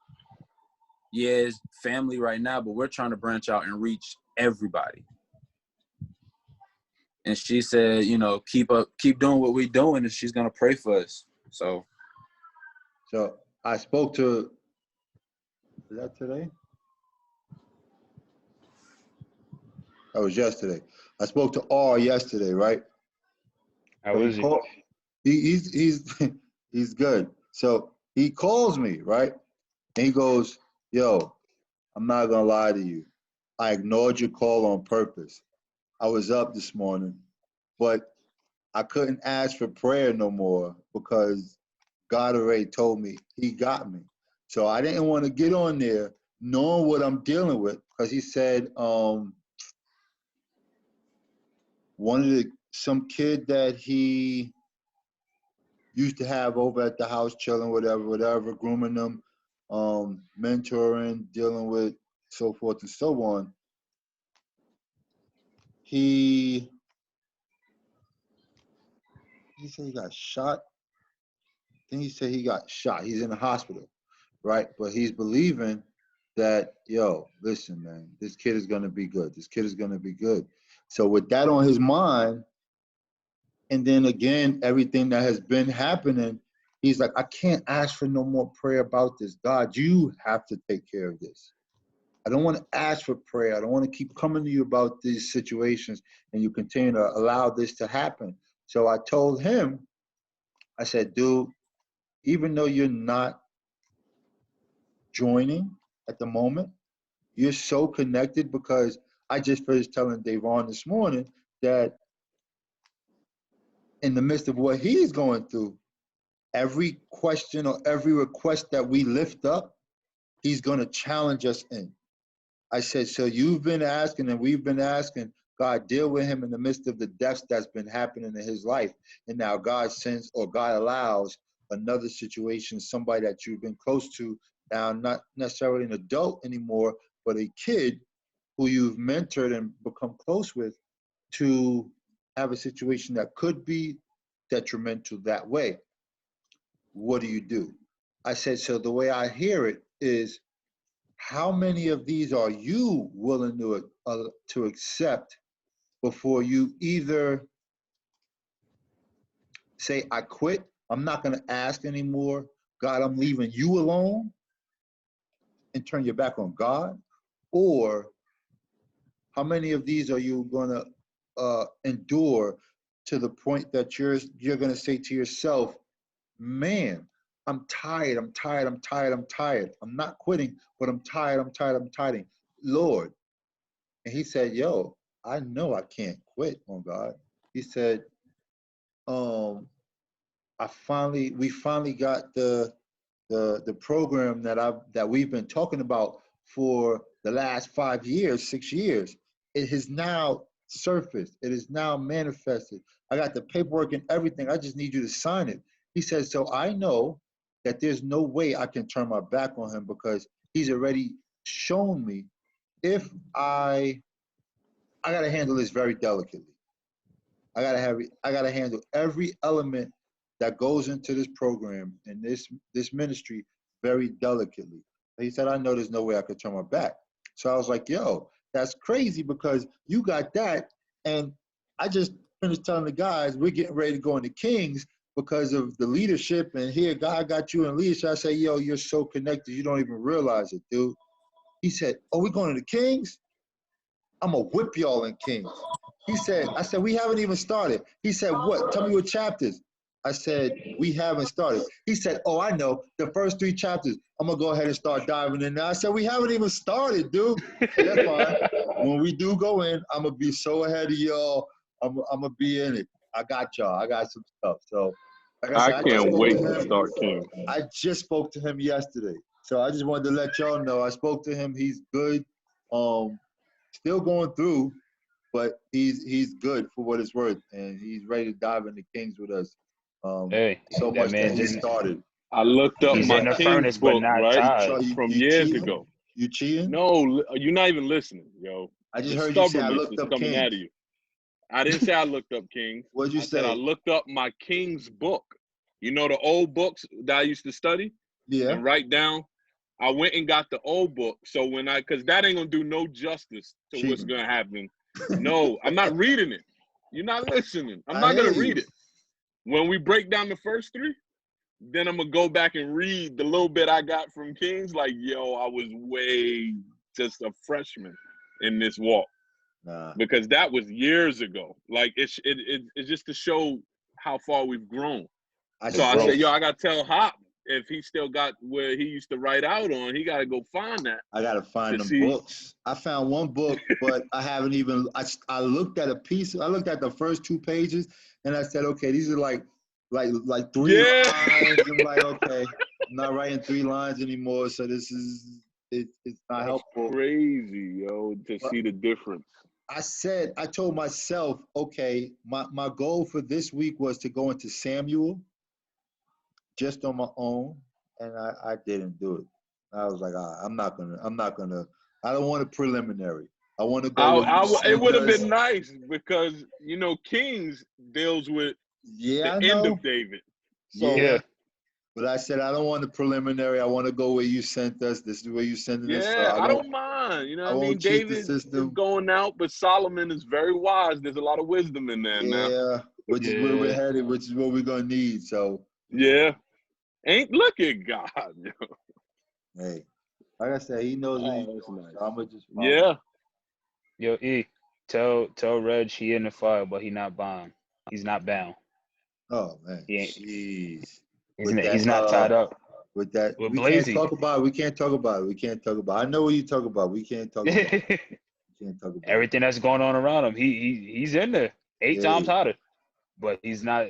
Yeah, it's family right now, but we're trying to branch out and reach everybody." And she said, keep doing what we're doing, and she's gonna pray for us. So I spoke to. Is that today? That was yesterday. I spoke to R yesterday, right? How is he? He's good. So he calls me, right? And he goes, "Yo, I'm not gonna lie to you. I ignored your call on purpose. I was up this morning, but I couldn't ask for prayer no more because God already told me He got me. So I didn't want to get on there knowing what I'm dealing with, because He said some kid that he used to have over at the house chilling, whatever, grooming them, mentoring, dealing with so forth and so on. He said he got shot. Then he said he got shot. He's in the hospital, right? But he's believing that, yo, listen, man, this kid is gonna be good. This kid is gonna be good. So with that on his mind, and then again, everything that has been happening, he's like, I can't ask for no more prayer about this. God, you have to take care of this. I don't want to ask for prayer. I don't want to keep coming to you about these situations and you continue to allow this to happen. So I told him, I said, dude, even though you're not joining at the moment, you're so connected, because I just finished telling Davon this morning that in the midst of what he's going through, every question or every request that we lift up, he's going to challenge us in. I said, so you've been asking and we've been asking, God, deal with him in the midst of the deaths that's been happening in his life. And now God sends, or God allows, another situation, somebody that you've been close to, now not necessarily an adult anymore, but a kid who you've mentored and become close with, to have a situation that could be detrimental that way. What do? I said, so the way I hear it is, how many of these are you willing to accept before you either say, I quit, I'm not going to ask anymore, God, I'm leaving you alone, and turn your back on God? Or how many of these are you going to endure to the point that you're going to say to yourself, man, I'm tired. I'm not quitting, but I'm tired. Lord. And he said, yo, I know I can't quit on God. He said, we finally got the program that we've been talking about for the last 5 years, 6 years. It has now surfaced. It is now manifested. I got the paperwork and everything. I just need you to sign it. He said, so I know that there's no way I can turn my back on him because he's already shown me if I got to handle this very delicately. I gotta handle every element that goes into this program and this ministry very delicately. He said, I know there's no way I could turn my back. So I was like, yo, that's crazy because you got that. And I just finished telling the guys, we're getting ready to go into Kings because of the leadership. And here, God got you in leadership. I say, yo, you're so connected. You don't even realize it, dude. He said, oh, we're going to the Kings? I'm going to whip y'all in Kings. He said, I said, we haven't even started. He said, what? Tell me what chapters. I said, we haven't started. He said, oh, I know. The first 3 chapters. I'm going to go ahead and start diving in now. I said, we haven't even started, dude. Hey, that's fine. When we do go in, I'm going to be so ahead of y'all. I'm going to be in it. I got y'all. I got some stuff. So, like I said, I can't wait to start King. I just spoke to him yesterday. So I just wanted to let y'all know. I spoke to him. He's good. Still going through. But he's good for what it's worth, and he's ready to dive into Kings with us. Hey, so much that he started. I looked up my Kings book, right, from years ago. You cheating? No, you're not even listening, yo. I just heard you say I looked up coming Kings. Out of you. I didn't say I looked up Kings. What'd you say? I looked up my Kings book. You know the old books that I used to study? Yeah. And write down? I went and got the old book. So because that ain't going to do no justice to what's going to happen. No, I'm not reading it. You're not listening. I'm not going to read it. When we break down the first 3, then I'm going to go back and read the little bit I got from Kings. Like, yo, I was way just a freshman in this walk. Nah. Because that was years ago. Like, it's just to show how far we've grown. I said, yo, I got to tell Hop, if he still got where he used to write out on, he got to go find that. I got to find them books. I found one book, but I haven't even, I looked at a piece. I looked at the first 2 pages and I said, okay, these are like 3 lines. I'm like, okay, I'm not writing 3 lines anymore. So this is, it's not helpful. Crazy, yo, to see the difference. I told myself, okay, my goal for this week was to go into Samuel just on my own, and I didn't do it. I was like, I'm not gonna. I don't want a preliminary. I want to go. It would have been nice because Kings deals with the end of David. So, yeah. But I said I don't want a preliminary. I want to go where you sent us. This is where you sending us. Yeah, I don't mind. You know what I mean? David is going out, but Solomon is very wise. There's a lot of wisdom in there now. Yeah, which is where we're headed, which is what we're gonna need. So yeah. Ain't look at God. Hey, like I said, he knows what he's doing. Nice. So I'm gonna just follow. Yo, E, tell Reg he in the fire, but he not bound. He's not bound. Oh man, jeez. He's not tied up. With that, we Blazy. Can't talk about it. We can't talk about it. We can't talk about it. I know what you talk about. We can't talk about it. We can't talk about everything that's going on around him. He's in there 8 times hotter, but he's not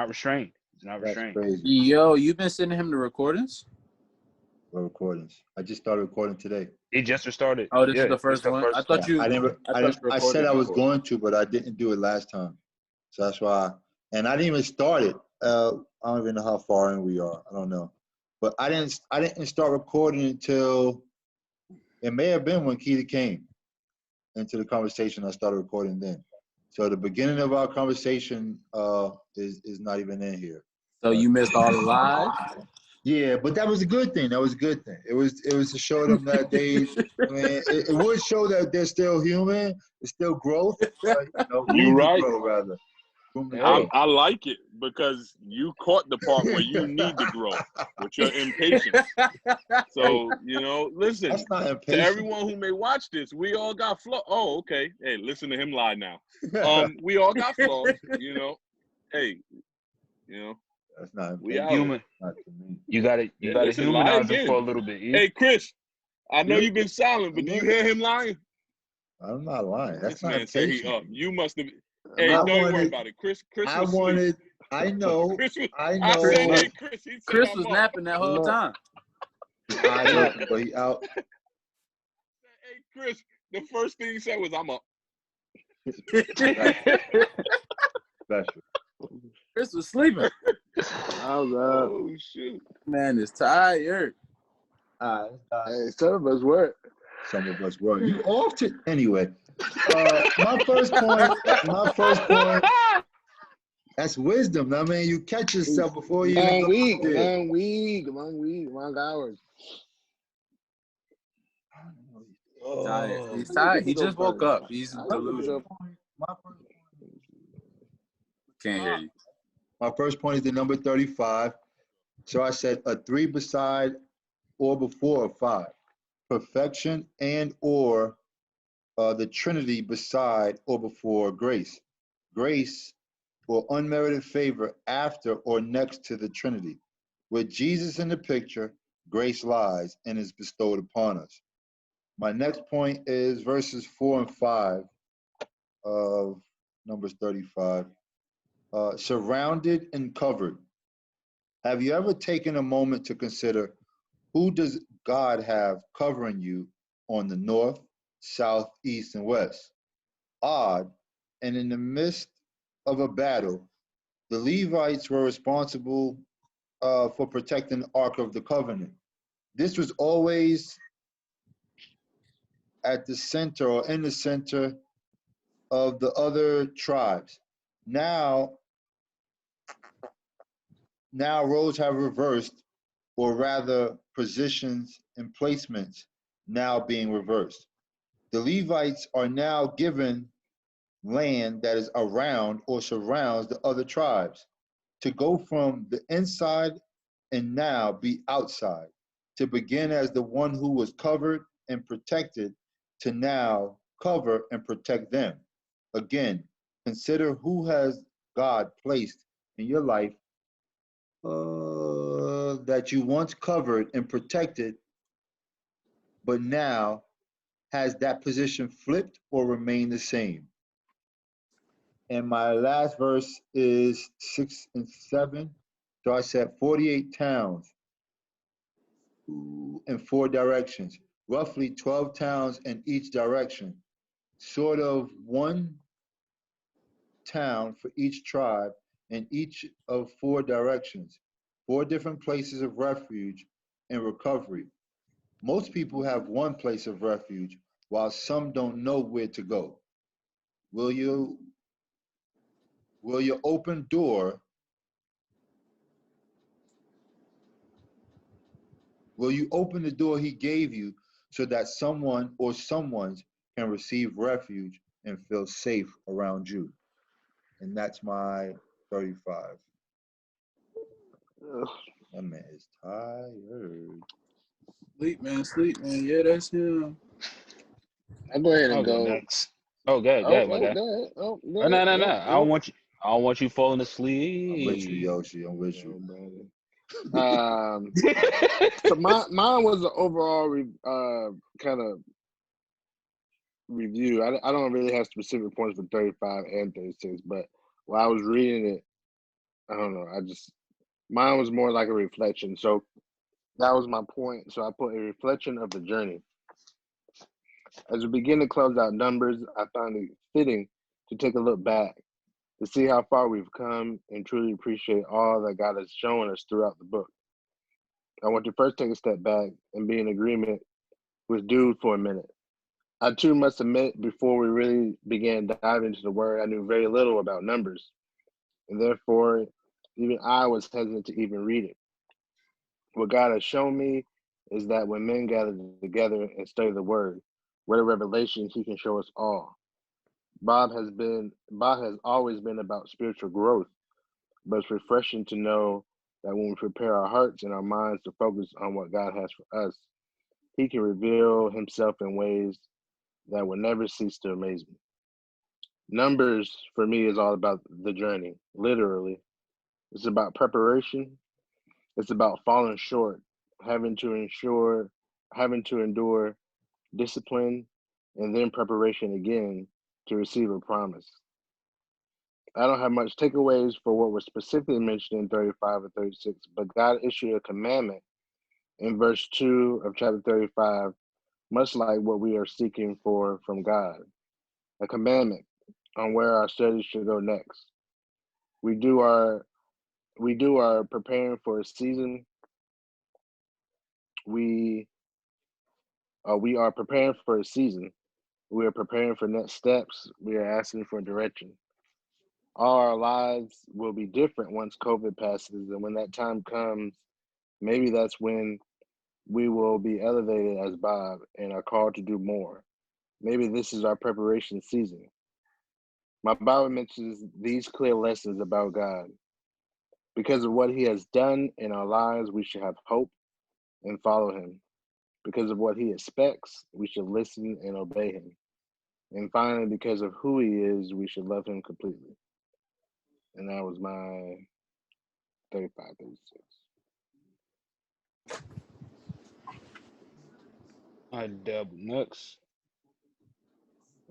restrained. He's not restrained. Crazy. Yo, you've been sending him the recordings? What recordings? I just started recording today. He just restarted. Oh, this is the first one. I thought you. I said I was going to, but I didn't do it last time. So that's why. And I didn't even start it. I don't even know how far in we are. I don't know. But I didn't start recording until it may have been when Keita came into the conversation. I started recording then. So the beginning of our conversation is not even in here. So you missed all the live? Yeah, but that was a good thing. That was a good thing. It was to show them that it would show that they're still human. It's still growth. But, you right. Grow, rather. I like it because you caught the part where you need to grow with your impatience. So, listen, to everyone who may watch this, we all got flaws. Oh, okay. Hey, listen to him lie now. We all got flaws, Hey, that's not we out human. Not to me. You gotta humanize him for a little bit. Hey, Chris, I know you've been silent, but do you hear him lying? I'm not lying. That's this not man said patient. he up. You must have. Hey, don't worry about it. Chris was asleep. I know. I I know. said, hey, Chris. He said, Chris was napping that whole time. I know, but he out. Hey, Chris. The first thing he said was, "I'm up." Special. Chris was sleeping. Oh shoot! Man is tired. Hey, some of us were. Some of us were. You off to anyway. My first point. That's wisdom. I mean, you catch yourself before you even long hours. Tired. He's tired. He just woke up. He's delusional. Can't hear you. My first point is the number 35. So I said a 3 beside or before a 5. Perfection and or the Trinity beside or before grace. Grace or unmerited favor after or next to the Trinity. With Jesus in the picture, grace lies and is bestowed upon us. My next point is verses 4 and 5 of Numbers 35. Surrounded and covered. Have you ever taken a moment to consider who does God have covering you on the north, south, east, and west? Odd, and in the midst of a battle, the Levites were responsible for protecting the Ark of the Covenant. This was always at the center or in the center of the other tribes. Now roles have reversed, or rather positions and placements now being reversed. The Levites are now given land that is around or surrounds the other tribes to go from the inside and now be outside, to begin as the one who was covered and protected to now cover and protect them. Again, consider who has God placed in your life that you once covered and protected, but now has that position flipped or remained the same. And my last verse is 6 and 7. So I said 48 towns in 4 directions, roughly 12 towns in each direction, sort of one town for each tribe in each of 4 directions, 4 different places of refuge and recovery. Most people have one place of refuge, while some don't know where to go. Will your open door Will you open the door he gave you so that someone or someone's can receive refuge and feel safe around you? And that's my 35. That man is tired. Sleep, man. Yeah, that's him. I'll go ahead and go. Next. Oh, good, my guy. No. No. I don't want you falling asleep. I'm with you, Yoshi. I'm with you. So mine was an overall kind of review. I don't really have specific points for 35 and 36, but while I was reading it, I don't know. Mine was more like a reflection. So that was my point. So I put a reflection of the journey. As we begin to close out Numbers, I found it fitting to take a look back to see how far we've come and truly appreciate all that God has shown us throughout the book. I want to first take a step back and be in agreement with Dude for a minute. I too must admit, before we really began diving into the word, I knew very little about numbers, and therefore even I was hesitant to even read it. What God has shown me is that when men gather together and study the word, what a revelation he can show us all. Bob has always been about spiritual growth, but it's refreshing to know that when we prepare our hearts and our minds to focus on what God has for us, He can reveal Himself in ways that will never cease to amaze me. Numbers for me is all about the journey, literally. It's about preparation. It's about falling short, having to endure discipline, and then preparation again to receive a promise. I don't have much takeaways for what was specifically mentioned in 35 and 36, but God issued a commandment in verse 2 of chapter 35, much like what we are seeking for from God. A commandment on where our studies should go next. We do our preparing for a season. We are preparing for a season. We are preparing for next steps. We are asking for direction. All our lives will be different once COVID passes, and when that time comes, maybe that's when we will be elevated as Bob and are called to do more. Maybe this is our preparation season. My Bible mentions these clear lessons about God. Because of what He has done in our lives, we should have hope and follow Him. Because of what He expects, we should listen and obey Him. And finally, because of who He is, we should love Him completely. And that was my 35, 36. I double next.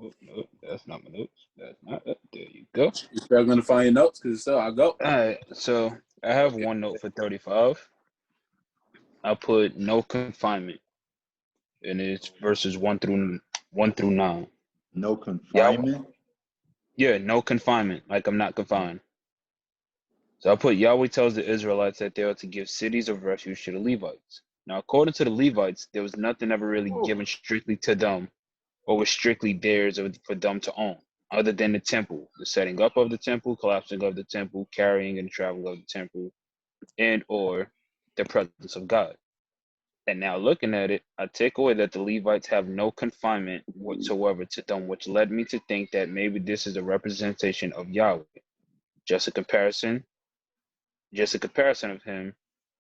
Oh, no, that's not my notes. That's not it. There you go. You struggling to find your notes? Because so I'll go. All right. So I have one note for 35. I put no confinement, and it's verses 1 through 9. No confinement? Yeah, no confinement. Like I'm not confined. So I put Yahweh tells the Israelites that they are to give cities of refuge to the Levites. Now, according to the Levites, there was nothing ever really given strictly to them or was strictly theirs for them to own, other than the temple, the setting up of the temple, collapsing of the temple, carrying and travel of the temple, and or the presence of God. And now looking at it, I take away that the Levites have no confinement whatsoever to them, which led me to think that maybe this is a representation of Yahweh. Just a comparison of him.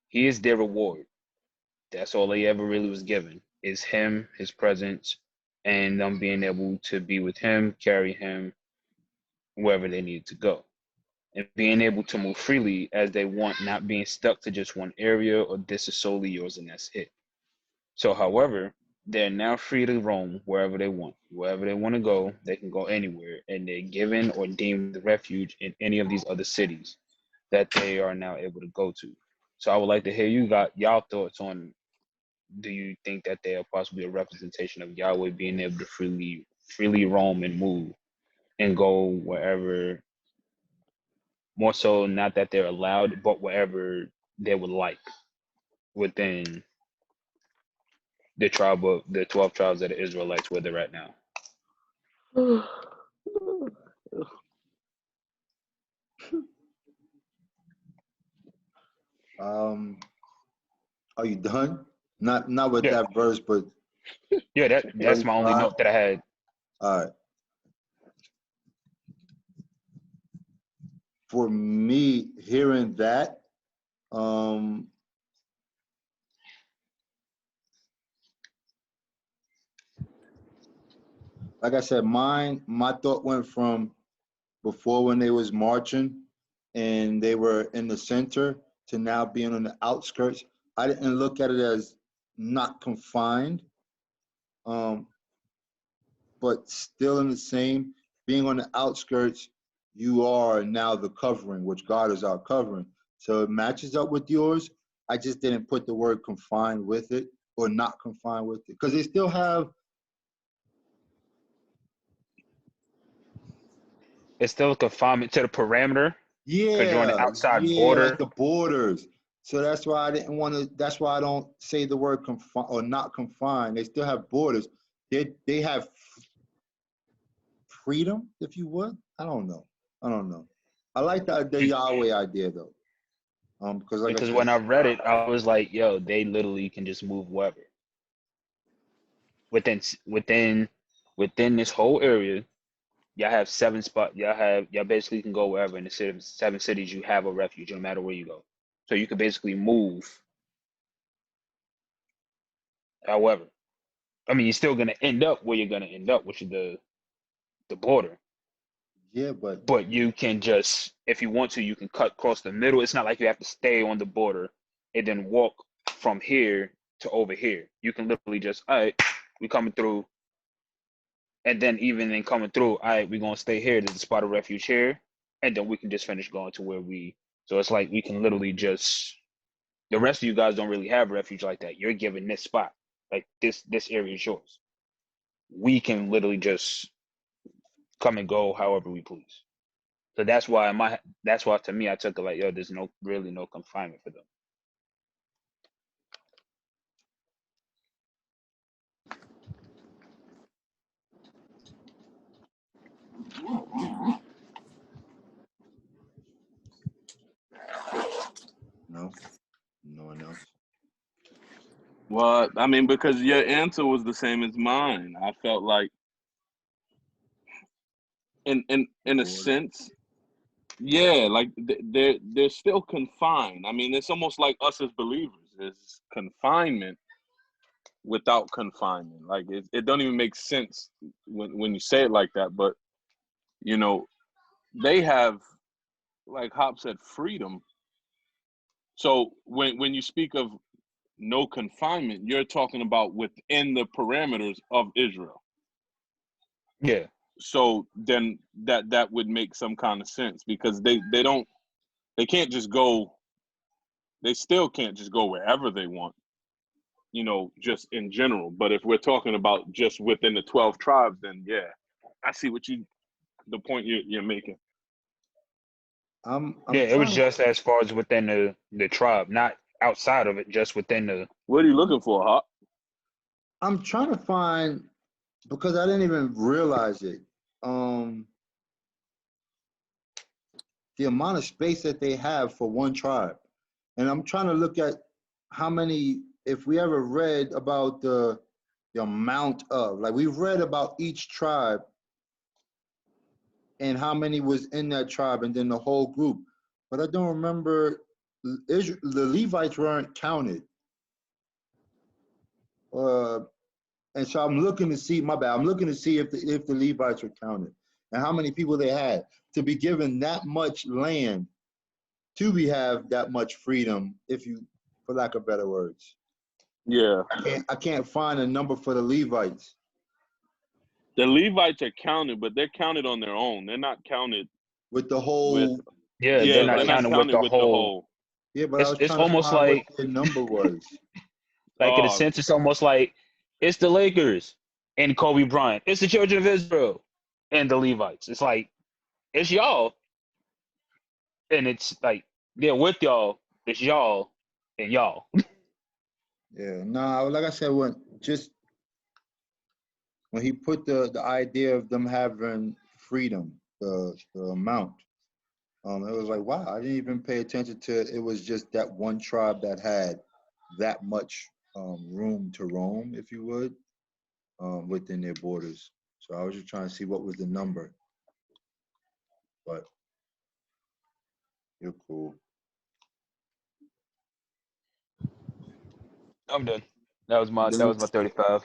He is their reward. That's all they ever really was given, is him, his presence, and them being able to be with him, carry him wherever they needed to go. And being able to move freely as they want, not being stuck to just one area or this is solely yours and that's it. So, however, they're now free to roam wherever they want. Wherever they want to go, they can go anywhere, and they're given or deemed refuge in any of these other cities that they are now able to go to. So I would like to hear y'all thoughts on, do you think that they are possibly a representation of Yahweh being able to freely roam and move and go wherever, more so not that they're allowed, but wherever they would like within the 12 tribes of the Israelites where they're at now? Are you done? Not with that verse, but yeah, that's my only note that I had. All right. For me, hearing that, like I said, my thought went from before when they was marching and they were in the center to now being on the outskirts. I didn't look at it as not confined, but still in the same, being on the outskirts, you are now the covering, which God is our covering. So it matches up with yours. I just didn't put the word confined with it or not confined with it, because they still have. It's still a confinement to the perimeter. Yeah, because you're on the outside border. like the borders. So that's why I didn't want to. That's why I don't say the word confined or not confined. They still have borders. They have freedom, if you would. I don't know. I like the Yahweh idea though, because when I read it, I was like, yo, they literally can just move wherever within this whole area. y'all have 7 spots. Y'all basically can go wherever in the 7 cities you have a refuge, no matter where you go. So you can basically move. However, I mean, you're still gonna end up where you're gonna end up, which is the border. Yeah, but But you can just, if you want to, you can cut across the middle. It's not like you have to stay on the border and then walk from here to over here. You can literally just, all right, we coming through. And then even in coming through, all right, we're going to stay here. There's a spot of refuge here. And then we can just finish going to where so it's like we can literally just, the rest of you guys don't really have refuge like that. You're given this spot. Like this area is yours. We can literally just come and go however we please. So that's why to me I took it like, yo, there's really no confinement for them. no one else. Well, I mean, because your answer was the same as mine. I felt like, in a sense, yeah, like they're still confined. I mean, it's almost like us as believers. There's confinement without confinement. Like it don't even make sense when you say it like that. But you know, they have, like Hop said, freedom. So when you speak of no confinement, you're talking about within the parameters of Israel. Yeah. So then that would make some kind of sense, because they can't just go. They still can't just go wherever they want, just in general. But if we're talking about just within the 12 tribes, then yeah, I see the point you're making. It was just as far as within the tribe, not outside of it, just within the. What are you looking for, Hop? I'm trying to find, because I didn't even realize it. The amount of space that they have for one tribe. And I'm trying to look at how many, if we ever read about the amount of, like we've read about each tribe and how many was in that tribe and then the whole group. But I don't remember, the Levites weren't counted. And so I'm looking to see, my bad, I'm looking to see if the Levites were counted and how many people they had to be given that much land, to have that much freedom, for lack of better words. Yeah. I can't find a number for the Levites. The Levites are counted, but they're counted on their own. They're not counted with the whole. They're not counted with the whole. Yeah, but I was it's trying almost to find like what their number was. Like in a sense, it's almost like it's the Lakers and Kobe Bryant. It's the children of Israel and the Levites. It's like it's y'all, and it's like they're with y'all. It's y'all and y'all. Yeah, no, like I said, when he put the idea of them having freedom, the amount, it was like, wow, I didn't even pay attention to it. It was just that one tribe that had that much room to roam, if you would, within their borders. So I was just trying to see what was the number. But you're cool. I'm done. That was my 35.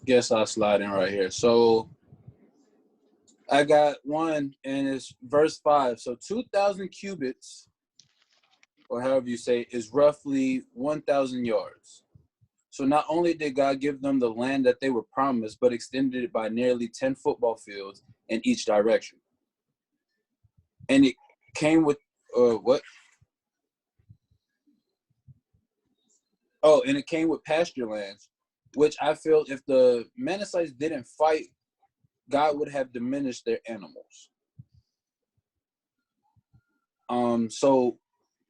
Guess I'll slide in right here. So I got one, and it's verse 5. So 2,000 cubits, or however you say, is roughly 1,000 yards. So not only did God give them the land that they were promised, but extended it by nearly 10 football fields in each direction. And it came with, what? Oh, and it came with pasture lands, which I feel if the Manassites didn't fight, God would have diminished their animals. So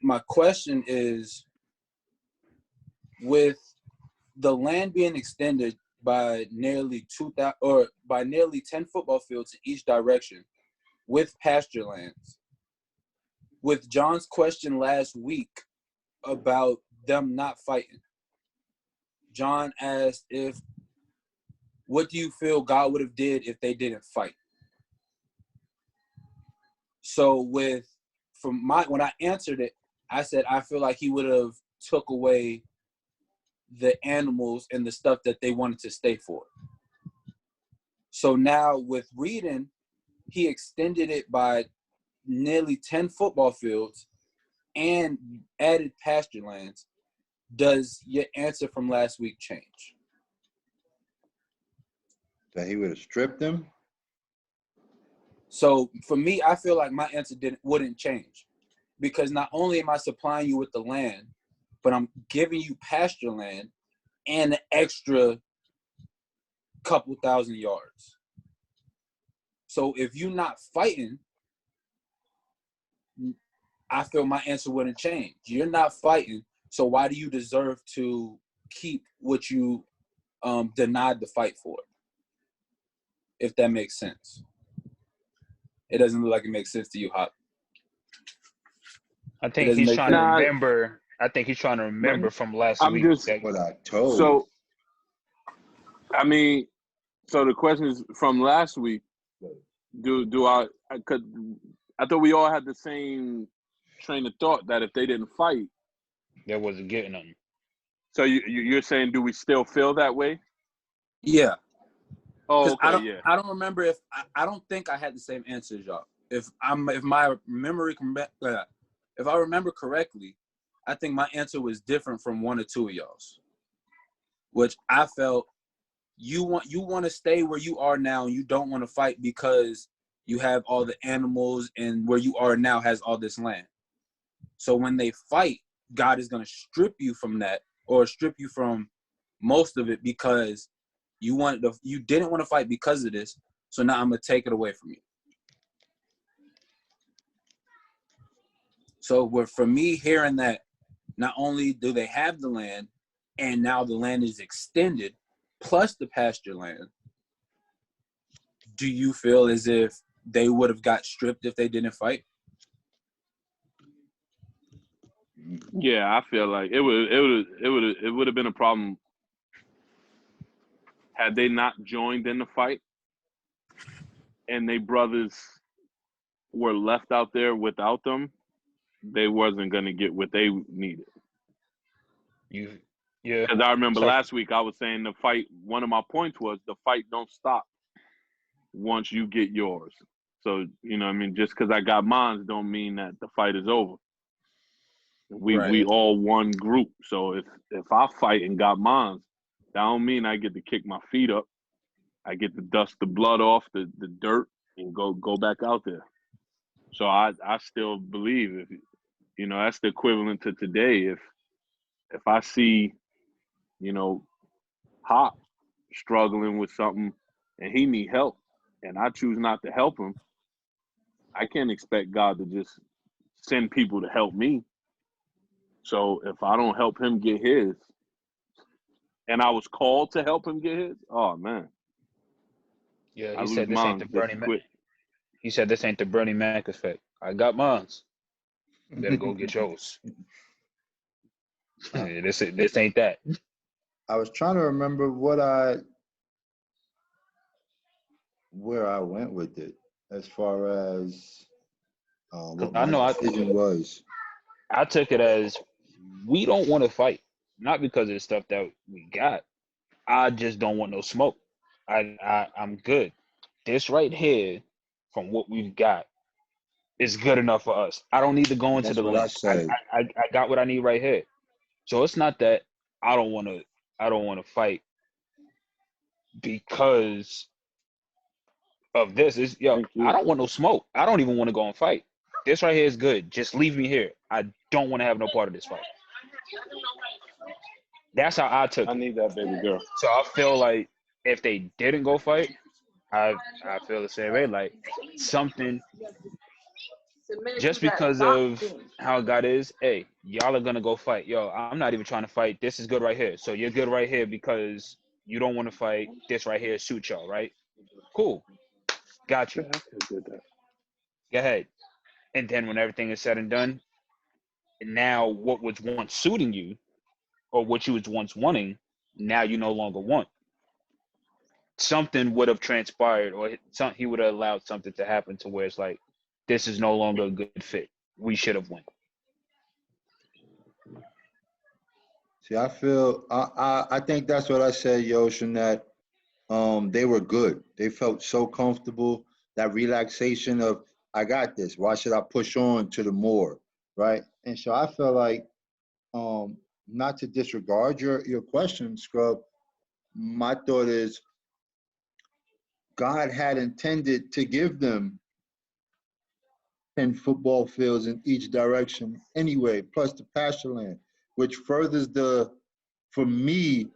my question is, with the land being extended by nearly 2,000 or by nearly 10 football fields in each direction, with pasture lands, with John's question last week about them not fighting, John asked if what do you feel God would have did if they didn't fight? So when I answered it, I said I feel like he would have took away the animals and the stuff that they wanted to stay for. So now with reading, he extended it by nearly 10 football fields and added pasture lands. Does your answer from last week change? That he would have stripped them? So for me, I feel like my answer wouldn't change, because not only am I supplying you with the land, but I'm giving you pasture land and an extra couple thousand yards. So if you're not fighting, I feel my answer wouldn't change. You're not fighting, so why do you deserve to keep what you denied the fight for? If that makes sense. It doesn't look like it makes sense to you, Hop. I think he's trying to remember. I think he's trying to remember from last week. What I told. So, I mean, so the question is from last week. Do I thought we all had the same train of thought that if they didn't fight, they wasn't getting them. So you're saying, do we still feel that way? Yeah. Oh, okay. I don't remember if I don't think I had the same answer as y'all. If my memory, if I remember correctly, I think my answer was different from one or two of y'all's, which I felt you want to stay where you are now, and you don't want to fight because you have all the animals, and where you are now has all this land. So when they fight, God is going to strip you from that, or strip you from most of it, because you didn't want to fight because of this. So now I'm going to take it away from you. So for me, hearing that not only do they have the land, and now the land is extended, plus the pasture land, do you feel as if they would have got stripped if they didn't fight? Yeah, I feel like it would have been a problem had they not joined in the fight, and they brothers were left out there without them. They wasn't gonna get what they needed. Yeah. Because I remember last week I was saying the fight. One of my points was the fight don't stop once you get yours. So you know, what I mean, just because I got mine don't mean that the fight is over. We all one group. So if I fight and got mine, that don't mean I get to kick my feet up. I get to dust the blood off the dirt and go back out there. So I still believe, if you know, that's the equivalent to today. If I see, you know, Hop struggling with something and he need help, and I choose not to help him, I can't expect God to just send people to help me. So if I don't help him get his, and I was called to help him get his, oh man. Yeah, he said this ain't the Bernie Mac. He said this ain't the Bernie Mac effect. I got mines. You better go get yours. This ain't that. I was trying to remember where I went with it, as far as what my decision was. I took it as we don't want to fight, not because of the stuff that we got. I just don't want no smoke. I'm good. This right here, from what we've got, is good enough for us. I don't need to go into the land. I got what I need right here. So it's not that I don't want to fight because of this. I don't want no smoke. I don't even want to go and fight. This right here is good. Just leave me here. I don't want to have no part of this fight. That's how I took it. I need that baby girl. So I feel like if they didn't go fight, I feel the same way. Like something, just because of how God is, hey, y'all are gonna go fight. Yo, I'm not even trying to fight. This is good right here. So you're good right here because you don't want to fight. This right here suits y'all, right? Cool. Got you. Go ahead. And then when everything is said and done, now what was once suiting you, or what you was once wanting, now you no longer want. something would have transpired, or he would have allowed something to happen to where it's like, this is no longer a good fit. We should have won. See, I think that's what I said, Yoshin, that they were good. They felt so comfortable, that relaxation of, I got this. Why should I push on to the more, right? And so I feel like, not to disregard your question, Scrub, my thought is God had intended to give them 10 football fields in each direction anyway, plus the pasture land, which furthers for me,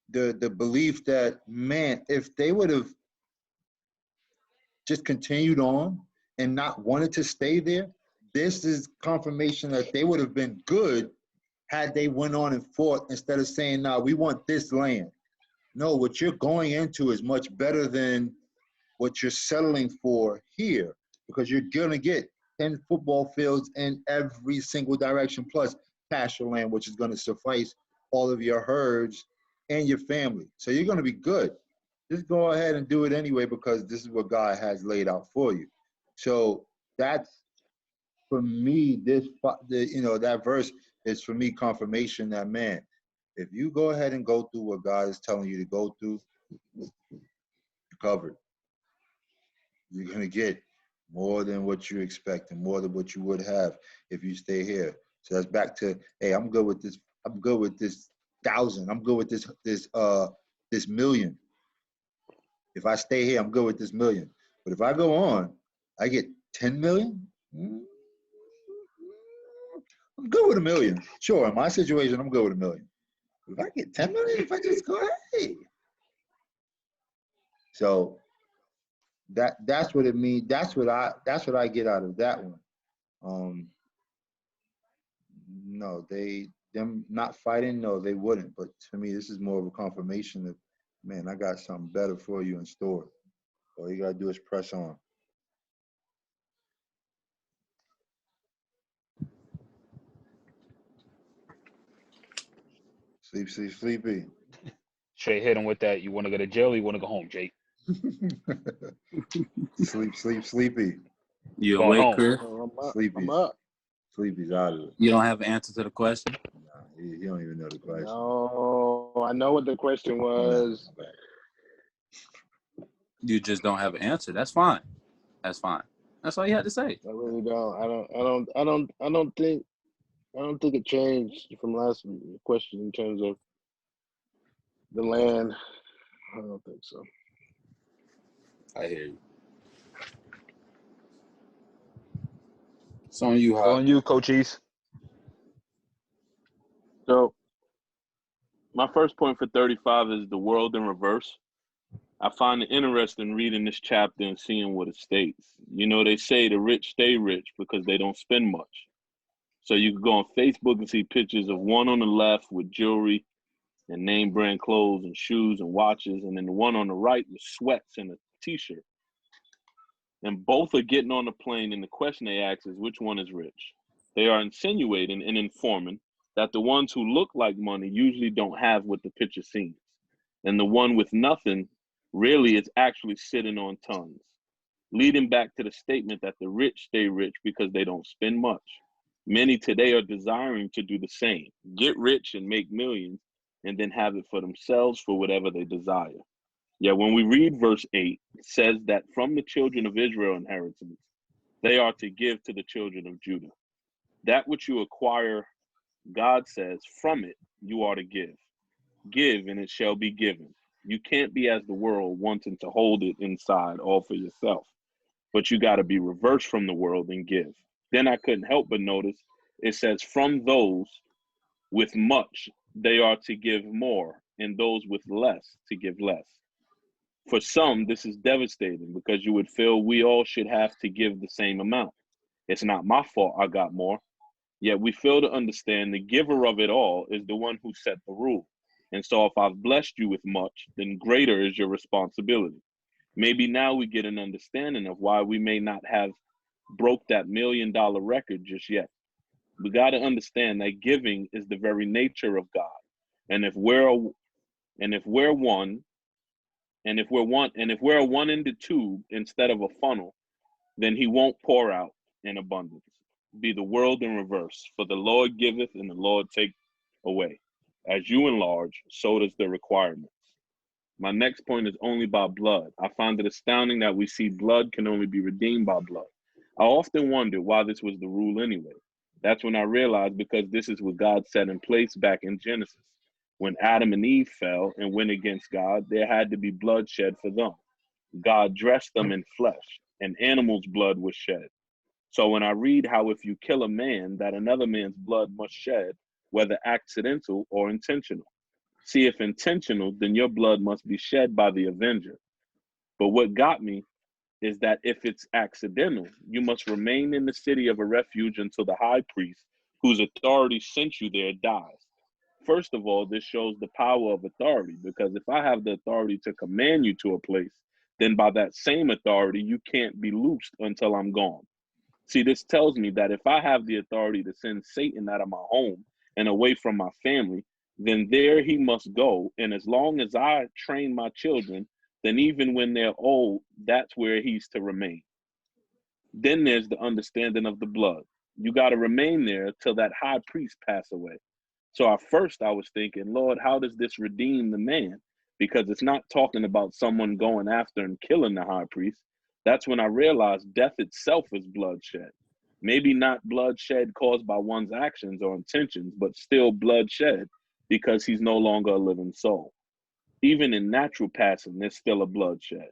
the belief that, man, if they would have just continued on and not wanted to stay there, this is confirmation that they would have been good had they went on and fought, instead of saying, "No, we want this land." No, what you're going into is much better than what you're settling for here, because you're gonna get 10 football fields in every single direction, plus pasture land, which is gonna suffice all of your herds and your family. So you're gonna be good. Just go ahead and do it anyway, because this is what God has laid out for you. So that's, for me, that verse is, for me, confirmation that, man, if you go ahead and go through what God is telling you to go through, you're covered. You're going to get more than what you expect and more than what you would have if you stay here. So that's back to, hey, I'm good with this. I'm good with this 1,000. I'm good with this million. If I stay here, I'm good with this million. But if I go on, I get 10 million. I'm good with a million. Sure, in my situation, I'm good with a million. If I get 10 million, if I just go, hey. So that's what it means. That's what I get out of that one. No, them not fighting, no, they wouldn't. But to me, this is more of a confirmation of, man, I got something better for you in store. All you gotta do is press on. Sleepy. Straight hit him with that. You want to go to jail or you want to go home, Jake? Sleepy. You Going awake, home. Chris? I'm up. Sleepy's out of it. You don't have an answer to the question? Nah, he don't even know the question. No, I know what the question was. You just don't have an answer. That's fine. That's fine. That's all you had to say. I really don't. I don't think it changed from last question in terms of the land. I don't think so. I hear you. It's on you, On you, Coaches. So my first point for 35 is the world in reverse. I find it interesting reading this chapter and seeing what it states. You know, they say the rich stay rich because they don't spend much. So you can go on Facebook and see pictures of one on the left with jewelry and name brand clothes and shoes and watches, and then the one on the right with sweats and a t-shirt. And both are getting on the plane, and the question they ask is, which one is rich? They are insinuating and informing that the ones who look like money usually don't have what the picture seems. And the one with nothing really is actually sitting on tons, leading back to the statement that the rich stay rich because they don't spend much. Many today are desiring to do the same, get rich and make millions, and then have it for themselves for whatever they desire. Yeah, when we read verse 8, it says that from the children of Israel inheritance, they are to give to the children of Judah. That which you acquire, God says, from it you are to give. Give, and it shall be given. You can't be as the world, wanting to hold it inside all for yourself, but you got to be reversed from the world and give. Then I couldn't help but notice it says, from those with much, they are to give more, and those with less to give less. For some, this is devastating because you would feel we all should have to give the same amount. It's not my fault I got more. Yet we fail to understand the giver of it all is the one who set the rule. And so if I've blessed you with much, then greater is your responsibility. Maybe now we get an understanding of why we may not have broke that $1 million record just yet. We got to understand that giving is the very nature of God. And if we're one, And if we're a one-ended tube instead of a funnel, then he won't pour out in abundance. Be the world in reverse. For the Lord giveth and the Lord take away. As you enlarge, so does the requirements. My next point is only by blood. I find it astounding that we see blood can only be redeemed by blood. I often wondered why this was the rule anyway. That's when I realized because this is what God set in place back in Genesis. When Adam and Eve fell and went against God, there had to be blood shed for them. God dressed them in flesh, and animals' blood was shed. So when I read how if you kill a man, that another man's blood must shed, whether accidental or intentional. See, if intentional, then your blood must be shed by the avenger. But what got me is that if it's accidental, you must remain in the city of a refuge until the high priest, whose authority sent you there, dies. First of all, this shows the power of authority, because if I have the authority to command you to a place, then by that same authority, you can't be loosed until I'm gone. See, this tells me that if I have the authority to send Satan out of my home and away from my family, then there he must go. And as long as I train my children, then even when they're old, that's where he's to remain. Then there's the understanding of the blood. You got to remain there till that high priest pass away. So at first I was thinking, Lord, how does this redeem the man? Because it's not talking about someone going after and killing the high priest. That's when I realized death itself is bloodshed. Maybe not bloodshed caused by one's actions or intentions, but still bloodshed because he's no longer a living soul. Even in natural passing, there's still a bloodshed.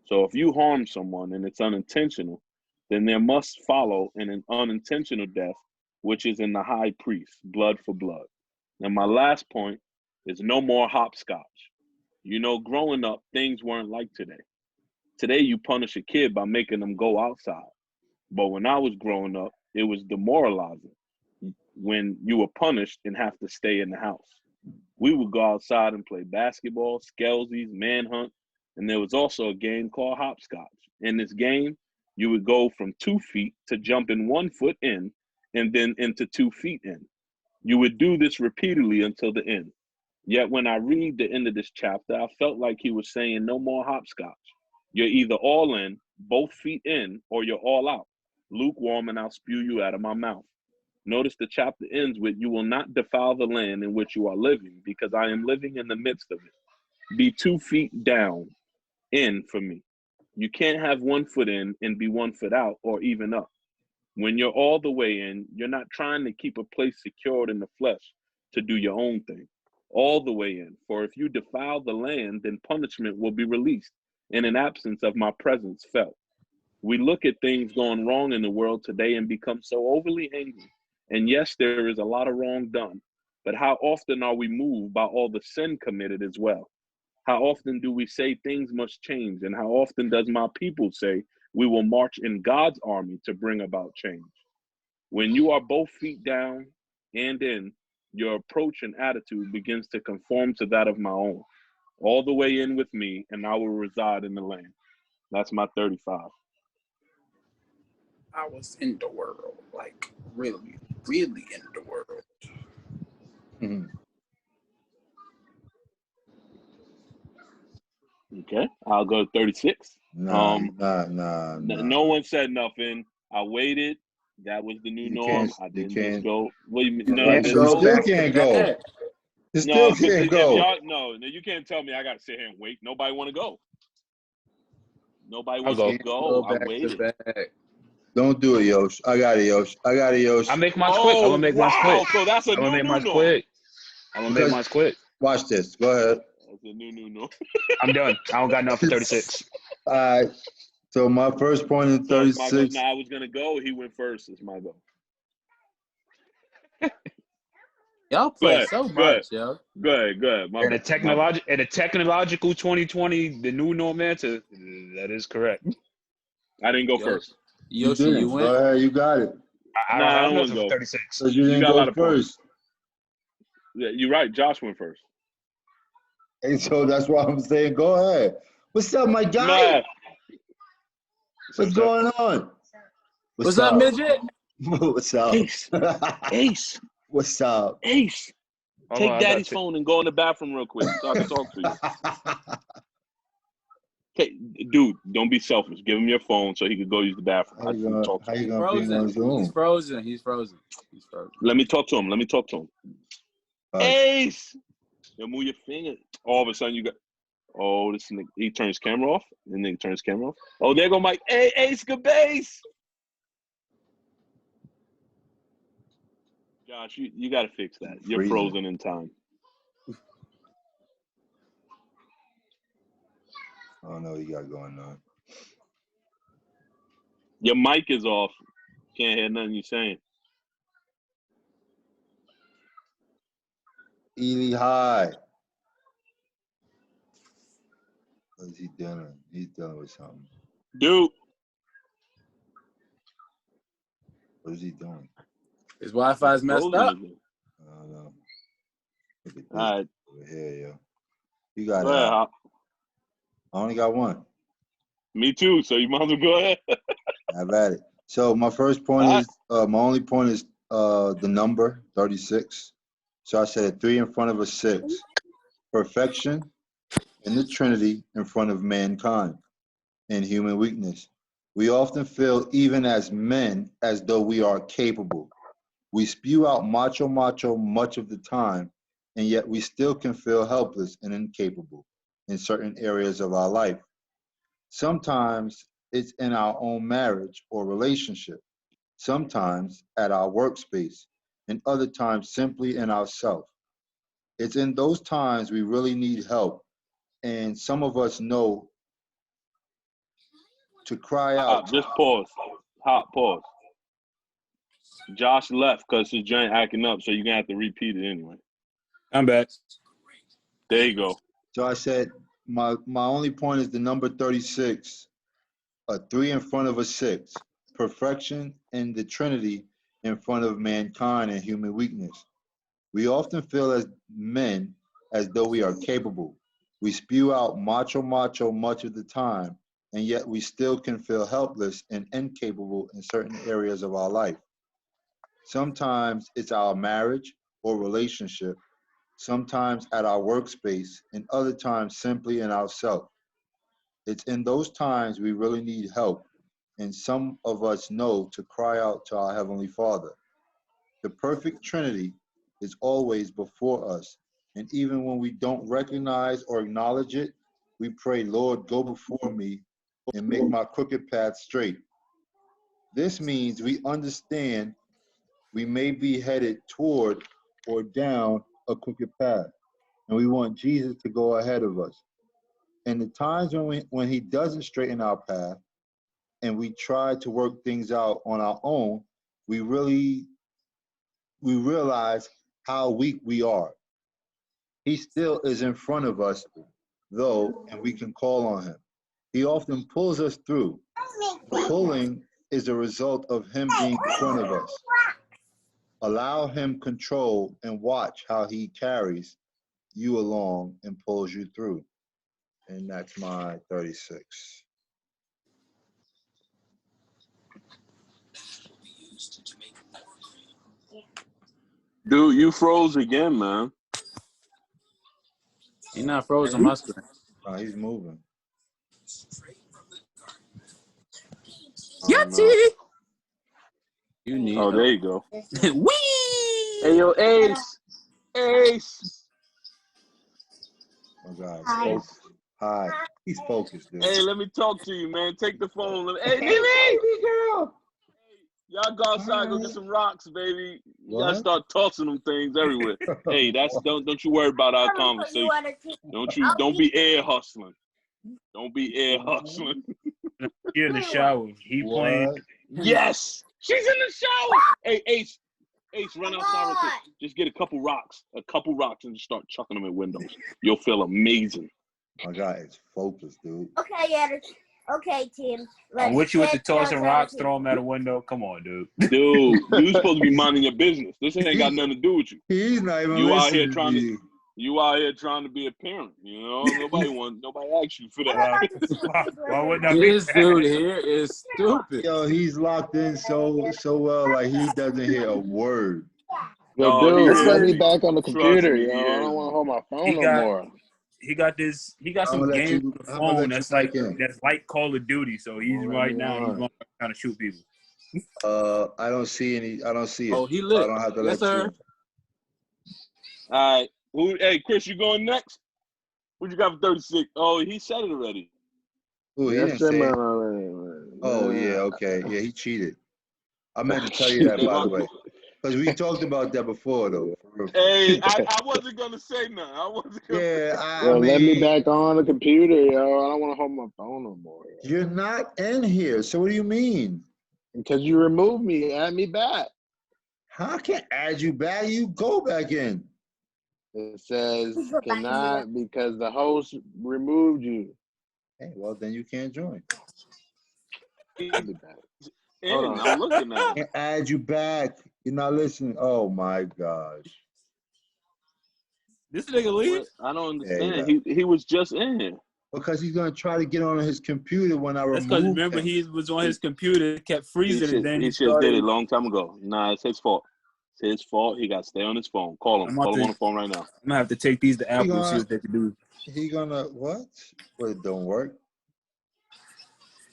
So if you harm someone and it's unintentional, then there must follow an unintentional death, which is in the high priest, blood for blood. And my last point is no more hopscotch. You know, growing up, things weren't like today. Today, you punish a kid by making them go outside. But when I was growing up, it was demoralizing when you were punished and have to stay in the house. We would go outside and play basketball, skelsies, manhunt, and there was also a game called hopscotch. In this game, you would go from 2 feet to jumping 1 foot in and then into 2 feet in. You would do this repeatedly until the end. Yet when I read the end of this chapter, I felt like he was saying no more hopscotch. You're either all in, both feet in, or you're all out. Lukewarm, and I'll spew you out of my mouth. Notice the chapter ends with, you will not defile the land in which you are living, because I am living in the midst of it. Be 2 feet down, in for me. You can't have 1 foot in and be 1 foot out or even up. When you're all the way in, you're not trying to keep a place secured in the flesh to do your own thing. All the way in. For if you defile the land, then punishment will be released, and an absence of my presence felt. We look at things going wrong in the world today and become so overly angry. And yes, there is a lot of wrong done, but how often are we moved by all the sin committed as well? How often do we say things must change? And how often does my people say we will march in God's army to bring about change? When you are both feet down and in, your approach and attitude begins to conform to that of my own. All the way in with me, and I will reside in the land. That's my 35. I was in the world, like really, really in the world. Mm-hmm. Okay, I'll go 36. Nah. No one said nothing. I waited. That was the new norm. I didn't just go. What do you mean? No, you still can't go. You still can't go. You can't tell me I got to sit here and wait. Nobody want to go. Nobody wants to go. I waited. Don't do it, Yosh. I got it, Yosh. I'll make mine quick. I'm gonna make mine quick. So that's I'm gonna make mine quick. Watch this. Go ahead. That's a new. I'm done. I don't got enough for 36. All right. So my first point in 36. I was gonna go. He went first. It's my go. Y'all play so much, yo. Go ahead. And a technological 2020, the new norm answer, that is correct. I didn't go first. Yoshi, you went? Go ahead, you got it. I don't want to go 36. So you didn't go first. Yeah, you're right. Josh went first. And so that's why I'm saying go ahead. What's up, my guy? What's going on? What's up, midget? What's up? Ace. What's up? Ace. Take daddy's phone and go in the bathroom real quick so I can talk to you. Okay, dude, don't be selfish. Give him your phone so he could go use the bathroom. How you gonna be on Zoom? He's frozen. Let me talk to him. Ace! Yo, move your finger. All of a sudden you got, oh, this nigga, he turns camera off. The nigga turns camera off. Oh, there go Mike. Hey, Ace, good base. Josh, you got to fix that. You're frozen in time. I don't know what you got going on. Your mic is off. Can't hear nothing you're saying. Ely High. What is he doing? He's dealing with something. Dude. What is he doing? His Wi-Fi's messed up. I don't know. Look at this all right. over here, yo. You got I only got one. Me too, so you might as well go ahead. Have at it. So my first point is, my only point is the number 36. So I said a 3 in front of a 6. Perfection in the Trinity in front of mankind and human weakness. We often feel, even as men, as though we are capable. We spew out macho much of the time, and yet we still can feel helpless and incapable in certain areas of our life. Sometimes it's in our own marriage or relationship, sometimes at our workspace, and other times simply in ourselves. It's in those times we really need help, and some of us know to cry out. Just pause. Pause. Josh left because his joint acting up, so you're going to have to repeat it anyway. I'm back. There you go. So I said, my only point is the number 36, a 3 in front of a 6, perfection in the Trinity in front of mankind and human weakness. We often feel as men as though we are capable. We spew out macho much of the time, and yet we still can feel helpless and incapable in certain areas of our life. Sometimes it's our marriage or relationship, sometimes at our workspace, and other times simply in ourselves. It's in those times we really need help, and some of us know to cry out to our Heavenly Father. The perfect Trinity is always before us, and even when we don't recognize or acknowledge it, we pray, Lord, go before me and make my crooked path straight. This means we understand we may be headed toward or down a crooked path, and we want Jesus to go ahead of us. And the times when he doesn't straighten our path and we try to work things out on our own, we realize how weak we are. He still is in front of us, though, and we can call on him. He often pulls us through. Pulling is a result of him being in front of us. Allow him control and watch how he carries you along and pulls you through. And that's my 36. Dude, you froze again, man. He's not frozen, my screen. Oh, he's moving. Yahtzee! You need there you go. Whee! Hey, yo, Ace. Ace. Oh, God. Focus. Hi. He's focused, dude. Hey, let me talk to you, man. Take the phone. Hey, baby girl. Y'all go outside, go get some rocks, baby. You gotta start tossing them things everywhere. Hey, don't you worry about our conversation. Don't be air hustling. Don't be air hustling. You're in the shower. He playing. Yes, she's in the shower. Hey, Ace, run outside real quick. Just get a couple rocks, and just start chucking them at windows. You'll feel amazing. My guy is focused, dude. Okay, Edit. Okay, Tim. I'm with you with the tossing rocks, throw them at a window. Come on, dude. Dude, you supposed to be minding your business. This ain't got nothing to do with you. He's not even You out here listening you out here trying to be a parent, you know? Nobody asked you for that. Why wouldn't I be? This dude here is stupid. Yo, he's locked in so well, like he doesn't hear a word. Yo, dude, let me back on the computer, yo. I don't want to hold my phone no more. He got some games on the phone that's like Call of Duty. So he's going trying to shoot people. I don't see any. I don't see it. Oh, he lit. I don't have to yes, sir. All right. Hey, Chris, you going next? What you got for 36? Oh, he said it already. Oh, he didn't say it. Oh, yeah, okay. Yeah, he cheated. I meant to tell you that, by the way. Because we talked about that before, though. Hey, I wasn't going to say nothing. I mean, let me back on the computer, yo. I don't want to hold my phone no more. Yo. You're not in here, so what do you mean? Because you removed me. Add me back. How I can't add you back? You go back in. It says cannot because the host removed you. Hey, well, then you can't join. Add me back. I'm looking at it. I can't add you back. You're not listening. Oh, my gosh. This nigga leave? I don't understand. Yeah. He was just in here. Because he's going to try to get on his computer when I remove him. That's because remember he was on his computer, kept freezing, and then he should did it a long time ago. Nah, it's his fault. It's his fault. He got to stay on his phone. Call him. Call him on the phone right now. I'm going to have to take these to Apple and see what they can do. He going to what? Well, it don't work.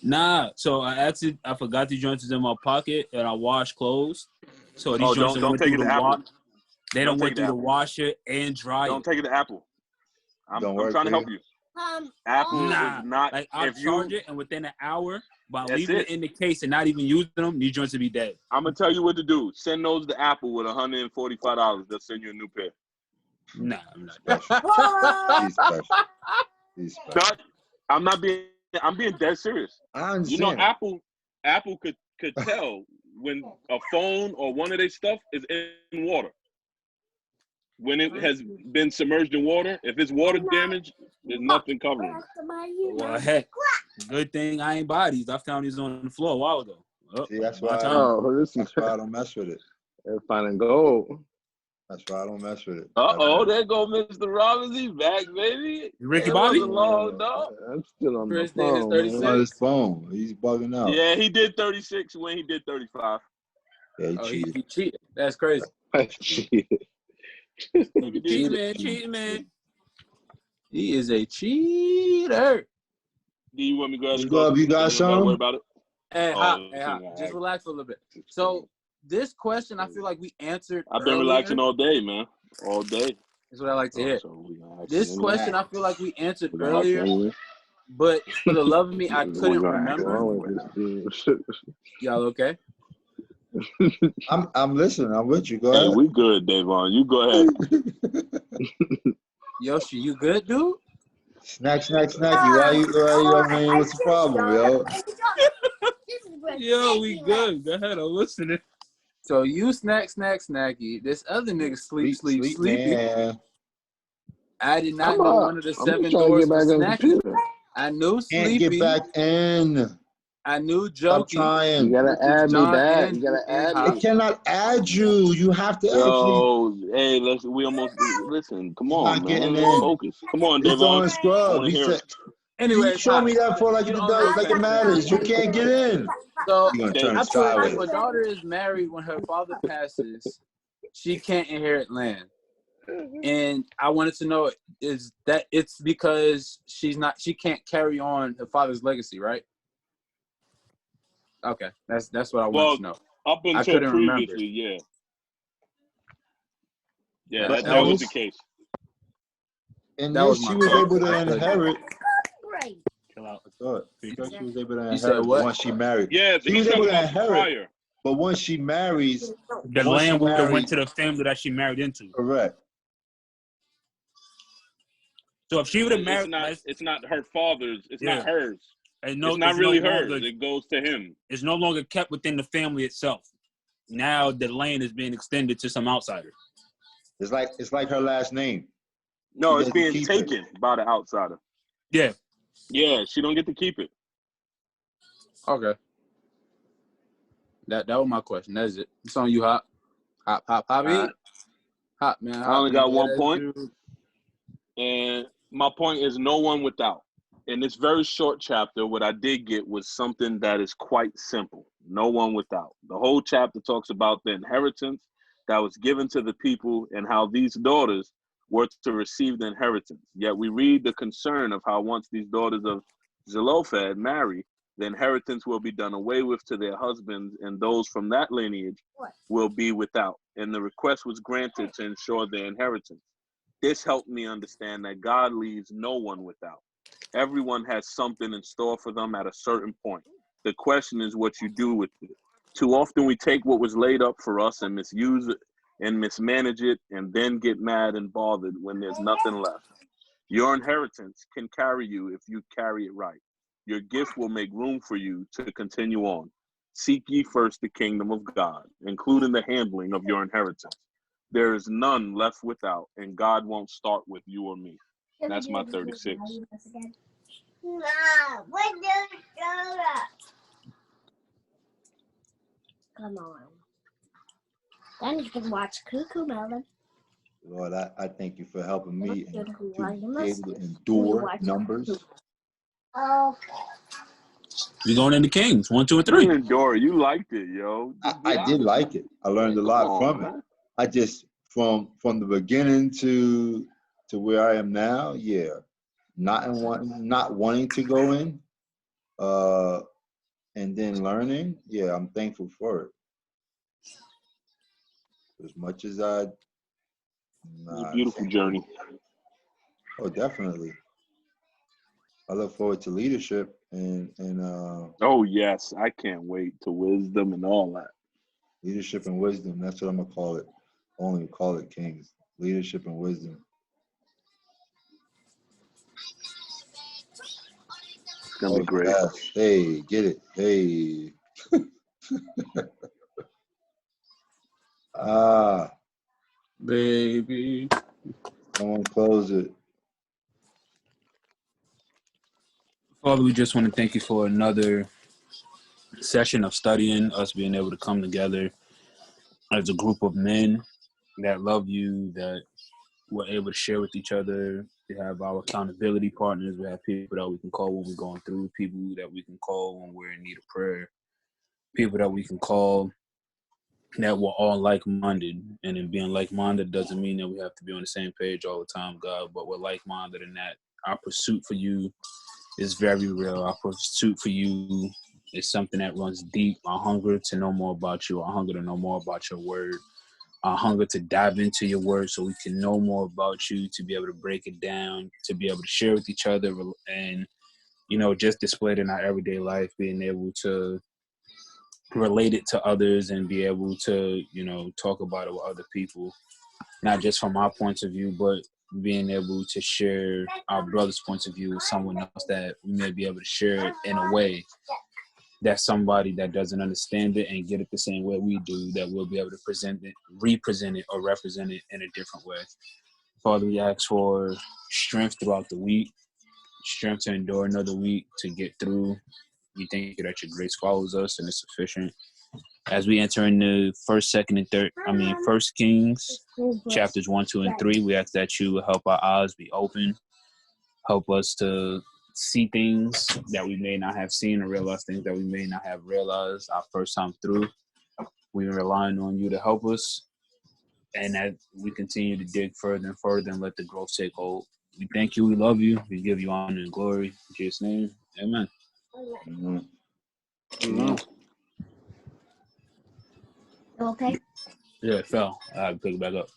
Nah, so I forgot the joints was in my pocket, and I washed clothes. So these joints don't take it to Apple. They don't went through the washer and dryer. Don't take it to Apple. I'm trying to help you. Apple is not. Like I'll charge it, and within an hour, by leaving it in the case and not even using them, these joints will be dead. I'm gonna tell you what to do. Send those to Apple with $145. They'll send you a new pair. Nah, I'm not. He's special. I'm being dead serious. I understand. You know, Apple could tell when a phone or one of their stuff is in water. When it has been submerged in water, if it's water damage, there's nothing covering it. Well, heck, good thing I ain't buy these. I found these on the floor a while ago. See, that's why I don't mess with it. They're finding gold. That's why I don't mess with it. There go Mr. Robbins. He's back, baby. Ricky Bobby? I'm still on Chris my phone. Chris on his phone. He's bugging out. Yeah, he did 36 when he did 35. Yeah, he cheated. He cheated. That's crazy. Cheating, man. He is a cheater. Do you want me to go ahead and go? You got something? Worry about it? Hey, Hop. Just relax a little bit. So this question, I feel like we answered. I've been relaxing all day, man. All day. That's what I like to hear. This question, I feel like we answered earlier, but for the love of me, I couldn't remember. Y'all okay? I'm listening. I'm with you. Go ahead. Hey, we good, Davon. You go ahead. Yoshi, you good, dude? Snacky. Why you man? What's the problem, yo? Yo, we good. Go ahead. I'm listening. So you snacky. This other nigga sleepy. Man. I did not know one of the 7 doors was snacky. I knew sleepy. Can't get back in. I knew Jokey. Trying. You gotta add me back. You gotta add me. I cannot add you. You have to actually. Hey, listen. Come on, man. Let's focus. Come on, Devon. It's on Scrub. He said. Anyway, you show me that for like it matters. You can't get in. So if a daughter is married when her father passes, she can't inherit land. And I wanted to know is that it's because she can't carry on her father's legacy, right? Okay, that's what I wanted to know. Up until previously, yeah. Yeah, that was the case. And then she was able to inherit. Chill out. I thought she was able to inherit once she married. Yeah, she was able to inherit. But once she marries, the land would have went to the family that she married into. Correct. So if she would have married, it's not her father's. It's not hers. It's not really hers. It goes to him. It's no longer kept within the family itself. Now the land is being extended to some outsider. It's like her last name. No, it's being taken by the outsider. Yeah. Yeah, she don't get to keep it. Okay. That was my question. That's it. It's on you, Hop. Hop, man. I only got 1 point. And my point is no one without. In this very short chapter, what I did get was something that is quite simple. No one without. The whole chapter talks about the inheritance that was given to the people and how these daughters were to receive the inheritance. Yet we read the concern of how once these daughters of Zelophehad marry, the inheritance will be done away with to their husbands, and those from that lineage will be without. And the request was granted to ensure their inheritance. This helped me understand that God leaves no one without. Everyone has something in store for them at a certain point. The question is what you do with it. Too often we take what was laid up for us and misuse it and mismanage it, and then get mad and bothered when there's nothing left. Your inheritance can carry you if you carry it right. Your gift will make room for you to continue on. Seek ye first the kingdom of God, including the handling of your inheritance. There is none left without, and God won't start with you or me. That's my 36. Come on. Then you can watch Cuckoo Melon. Lord, I thank you for helping me and to be able to You endure watch numbers. Oh. We're going into Kings 1, 2, and 3. Dora, you liked it, yo. I did like it. I learned a lot from it. I just from the beginning to where I am now, yeah. Not wanting to go in, and then learning, yeah, I'm thankful for it. As much as It's a beautiful journey. Oh, definitely. I look forward to leadership and oh yes, I can't wait to wisdom and all that. Leadership and wisdom. That's what I'm gonna call it. Only call it Kings. Leadership and wisdom. It's gonna be great. Yes. Hey, get it. Hey. Baby. Someone close it. Father, we just want to thank you for another session of studying, us being able to come together as a group of men that love you, that we're able to share with each other. We have our accountability partners. We have people that we can call when we're going through, people that we can call when we're in need of prayer, people that we can call that we're all like-minded. And in being like-minded doesn't mean that we have to be on the same page all the time, God, but we're like-minded in that our pursuit for you is very real. Our pursuit for you is something that runs deep. Our hunger to know more about you, our hunger to know more about your word, our hunger to dive into your word so we can know more about you, to be able to break it down, to be able to share with each other, and, you know, just display it in our everyday life, being able to relate it to others and be able to, you know, talk about it with other people, not just from our points of view, but being able to share our brother's points of view with someone else, that we may be able to share it in a way that somebody that doesn't understand it and get it the same way we do, that we'll be able to present it, represent it, or represent it in a different way. Father, we ask for strength throughout the week, strength to endure another week, to get through. We thank you that your grace follows us and is sufficient. As we enter into First Kings, chapters 1, 2, and 3, we ask that you help our eyes be open, help us to see things that we may not have seen, or realize things that we may not have realized our first time through. We're relying on you to help us, and that we continue to dig further and further and let the growth take hold. We thank you. We love you. We give you honor and glory. In Jesus' name, amen. Mm-hmm. Mm-hmm. Okay. Yeah, it fell. I had to pick it back up.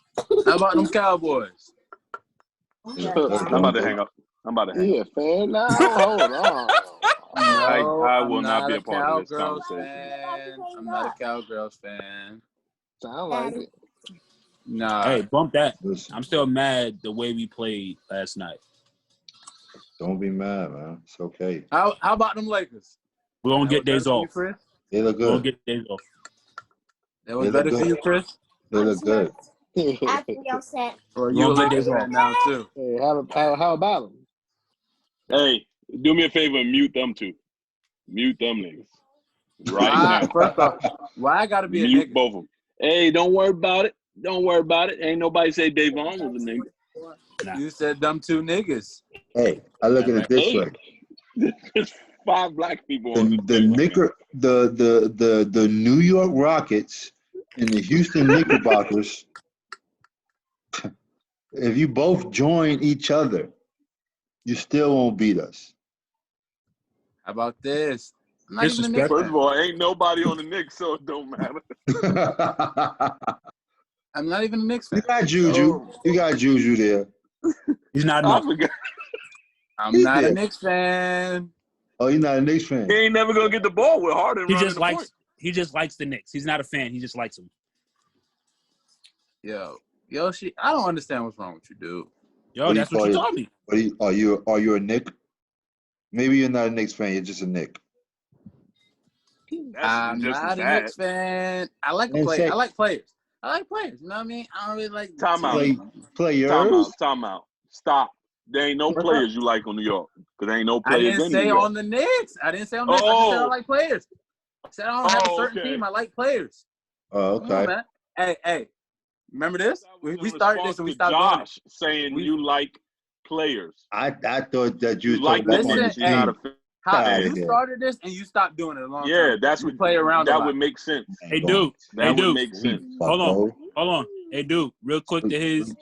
How about them Cowboys? I'm about to hang up. Yeah, fair. Now hold on. No, I I'm will not be a a part of this Cowgirls conversation. fan. I'm not a Cowgirls fan. Sound like it. Nah. Hey, bump that. Listen, I'm still mad the way we played last night. don't be mad, man. It's okay. How about them Lakers? We're going to get days off. They look We're going good. to get days off. That was better for you, Chris? They look good. After y'all said. Or you a We'll get Lakers days off. fan now, too? Hey, how about them? Hey, do me a favor and mute them two. Mute them niggas. Right now. First off, why I gotta be a Mute nigga? both of them. Hey, don't worry about it. Don't worry about it. Ain't nobody say Davon was a nigga. Nah. You said them two niggas. Hey, I look at it this way. There's 5 black people The on the New York Rockets and the Houston Knickerbockers, If you both join each other, you still won't beat us. How about this? I'm not even a Knicks First fan. of all, ain't nobody on the Knicks, so it don't matter. I'm not even a Knicks fan. You got Juju. You got Juju there. He's not I enough. forgot. I'm not a Knicks fan. Oh, you're not a Knicks fan. He ain't never gonna get the ball with Harden running the point. He just likes the Knicks. He's not a fan. He just likes them. Yo, I don't understand what's wrong with you, dude. Yo, that's what you told me. Are you a Knick? Maybe you're not a Knicks fan. You're just a Knick. I'm not a Knicks fan. I like a player. I like players. You know what I mean? I don't really like players. Time out. Stop. There ain't no players you like on New York. Because there ain't no players I didn't say on the Knicks. I didn't say on the Knicks. I just said I like players. I said I don't have a certain team. I like players. Oh, okay. Come on, man. Hey. Remember this? We started this and we stopped doing it. Saying you like players. I thought that you like listen, hey, you started this and you stopped doing it a long time. Yeah, that's what play around. That would make sense. Hey, dude. That would make sense. Hold on. Hey, dude. Real quick to his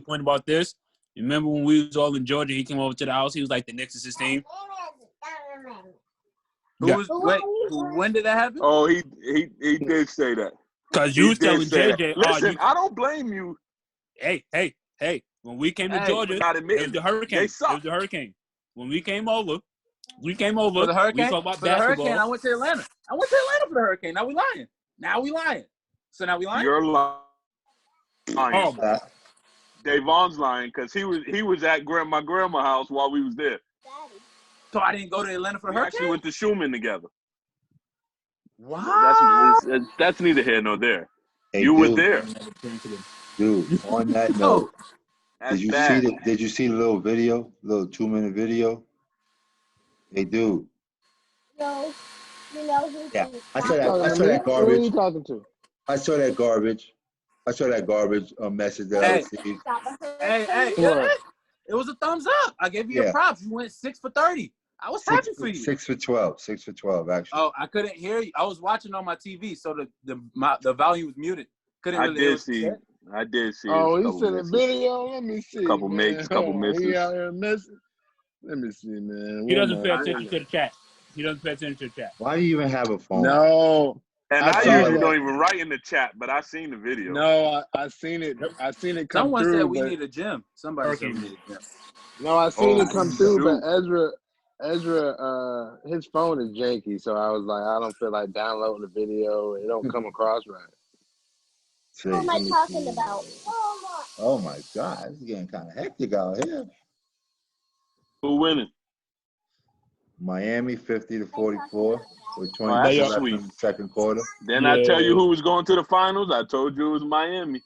point about this. You remember when we was all in Georgia? He came over to the house. He was like, the Knicks is his team. When did that happen? Oh, he did say that. Because you was telling JJ. Listen, I don't blame you. Hey. When we came to Georgia, it was the Hurricane. It was the Hurricane. When we came over. For the Hurricane? We talked about basketball. The Hurricane, I went to Atlanta. For the Hurricane. Now we lying. So now we lying? You're lying. Davon's lying because he was at my grandma's house while we was there. So I didn't go to Atlanta for the Hurricane? We actually went to Schumann together. Wow. That's neither here nor there. Hey, you were there. Dude, on that note, did you see the little 2-minute video? Hey, dude. No. You know who? Yeah, I saw that garbage. Who are you talking to? I saw that garbage message that I received. Hey. It was a thumbs up. I gave you your props. You went 6 for 30. I was happy for you. 6 for 12. 6 for 12, actually. Oh, I couldn't hear you. I was watching on my TV, so the volume was muted. Couldn't really hear. I did see. Oh, he sent a video. Let me see. Couple misses. He out here missing. Let me see, man. He doesn't pay attention to the chat. Why do you even have a phone? No. And I usually don't even write in the chat, but I seen the video. No, I seen it. I seen it come Someone through. Said we need a gym. Somebody said we need a gym. No, I seen it come through, but Ezra, his phone is janky, so I was like, I don't feel like downloading the video. It don't come across right. What am I talking about? Oh my God, it's getting kind of hectic out here. Who winning? Miami 50-44 with 20 left in the second quarter. Then I tell you who was going to the finals. I told you it was Miami.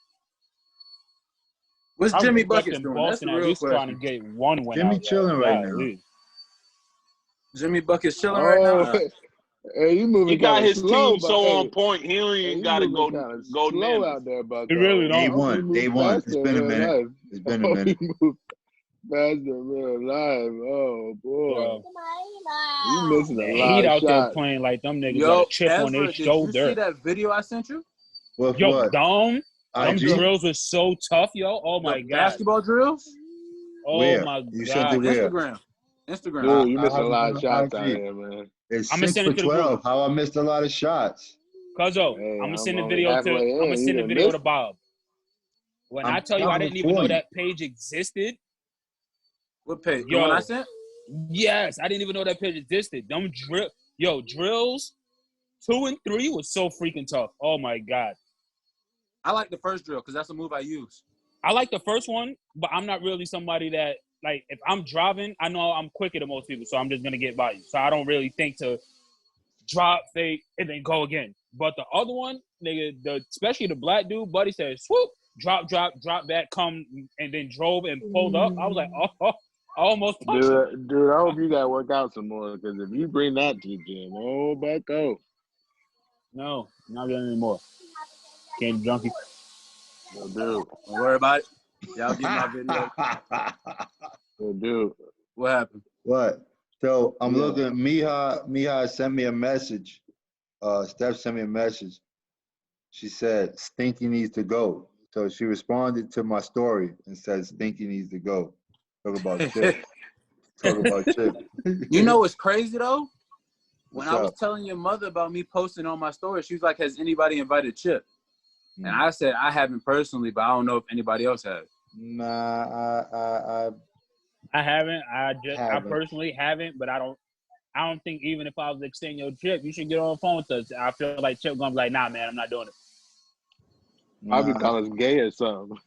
What's Jimmy Buckets doing? That's the real question. Trying to get one win. Jimmy chilling right now. Jimmy Bucket's chilling right now. Hey, you moving? He got his slow, team so on point. He don't even got to go slow out there, Buck. He really don't. They won. It's been a minute. It's been a minute. Faster in real life. Oh boy, you missing a lot Heat of out shots. There playing like them niggas got a chip on their shoulder. Did you see that video I sent you? Them drills were so tough, yo. Oh my God. Basketball drills? Oh my God. You said Instagram. Dude, you missing a lot of shots out here, man. It's 6 for 12. How I missed a lot of shots. Cuzzo, I'm gonna send the video to Bob. When I tell you I didn't even know that page existed. What page? The one I sent? Yes, I didn't even know that page existed. Them drills 2 and 3 was so freaking tough. Oh my God. I like the first drill because that's a move I use. I like the first one, but I'm not really somebody that, like, if I'm driving, I know I'm quicker than most people, so I'm just going to get by you. So I don't really think to drop, fake, and then go again. But the other one, nigga, especially the black dude, buddy said, swoop, drop back, come, and then drove and pulled up. I was like, I almost punched him. Dude, I hope you got to work out some more, because if you bring that to the gym, Bucko. No, not getting anymore. Can't junkie. No, dude. Don't worry about it. Y'all get my video. No, dude. What happened? What? So I'm looking. Miha sent me a message. Steph sent me a message. She said, Stinky needs to go. So she responded to my story and said, Stinky needs to go. Talk about Chip. Talk about Chip. You know what's crazy though? When What's I was up? telling your mother about me posting on my story, she was like, "Has anybody invited Chip?" And I said, "I haven't personally, but I don't know if anybody else has." Nah, I haven't. I haven't. personally haven't, but I don't think even if I was extending your Chip, you should get on the phone with us. I feel like Chip gonna be like, "Nah, man, I'm not doing it." I'll be calling us gay or something.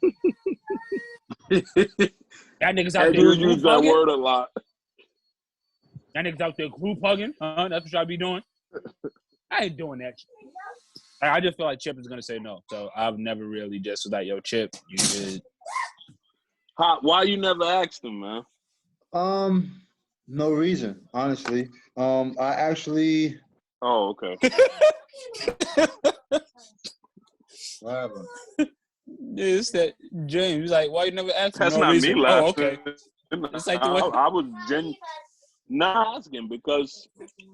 That niggas out there You group use that hugging. word a lot. That niggas out there group hugging. That's what y'all be doing. I ain't doing that. I just feel like Chip is gonna say no. So I've never really just was like, "Yo, Chip, you should." Why you never asked him, man? No reason, honestly. I actually. Oh, okay. What happened? It's that James like, why you never asked him? That's No not reason. me laughing. Oh, okay. It's like the way I was not asking because.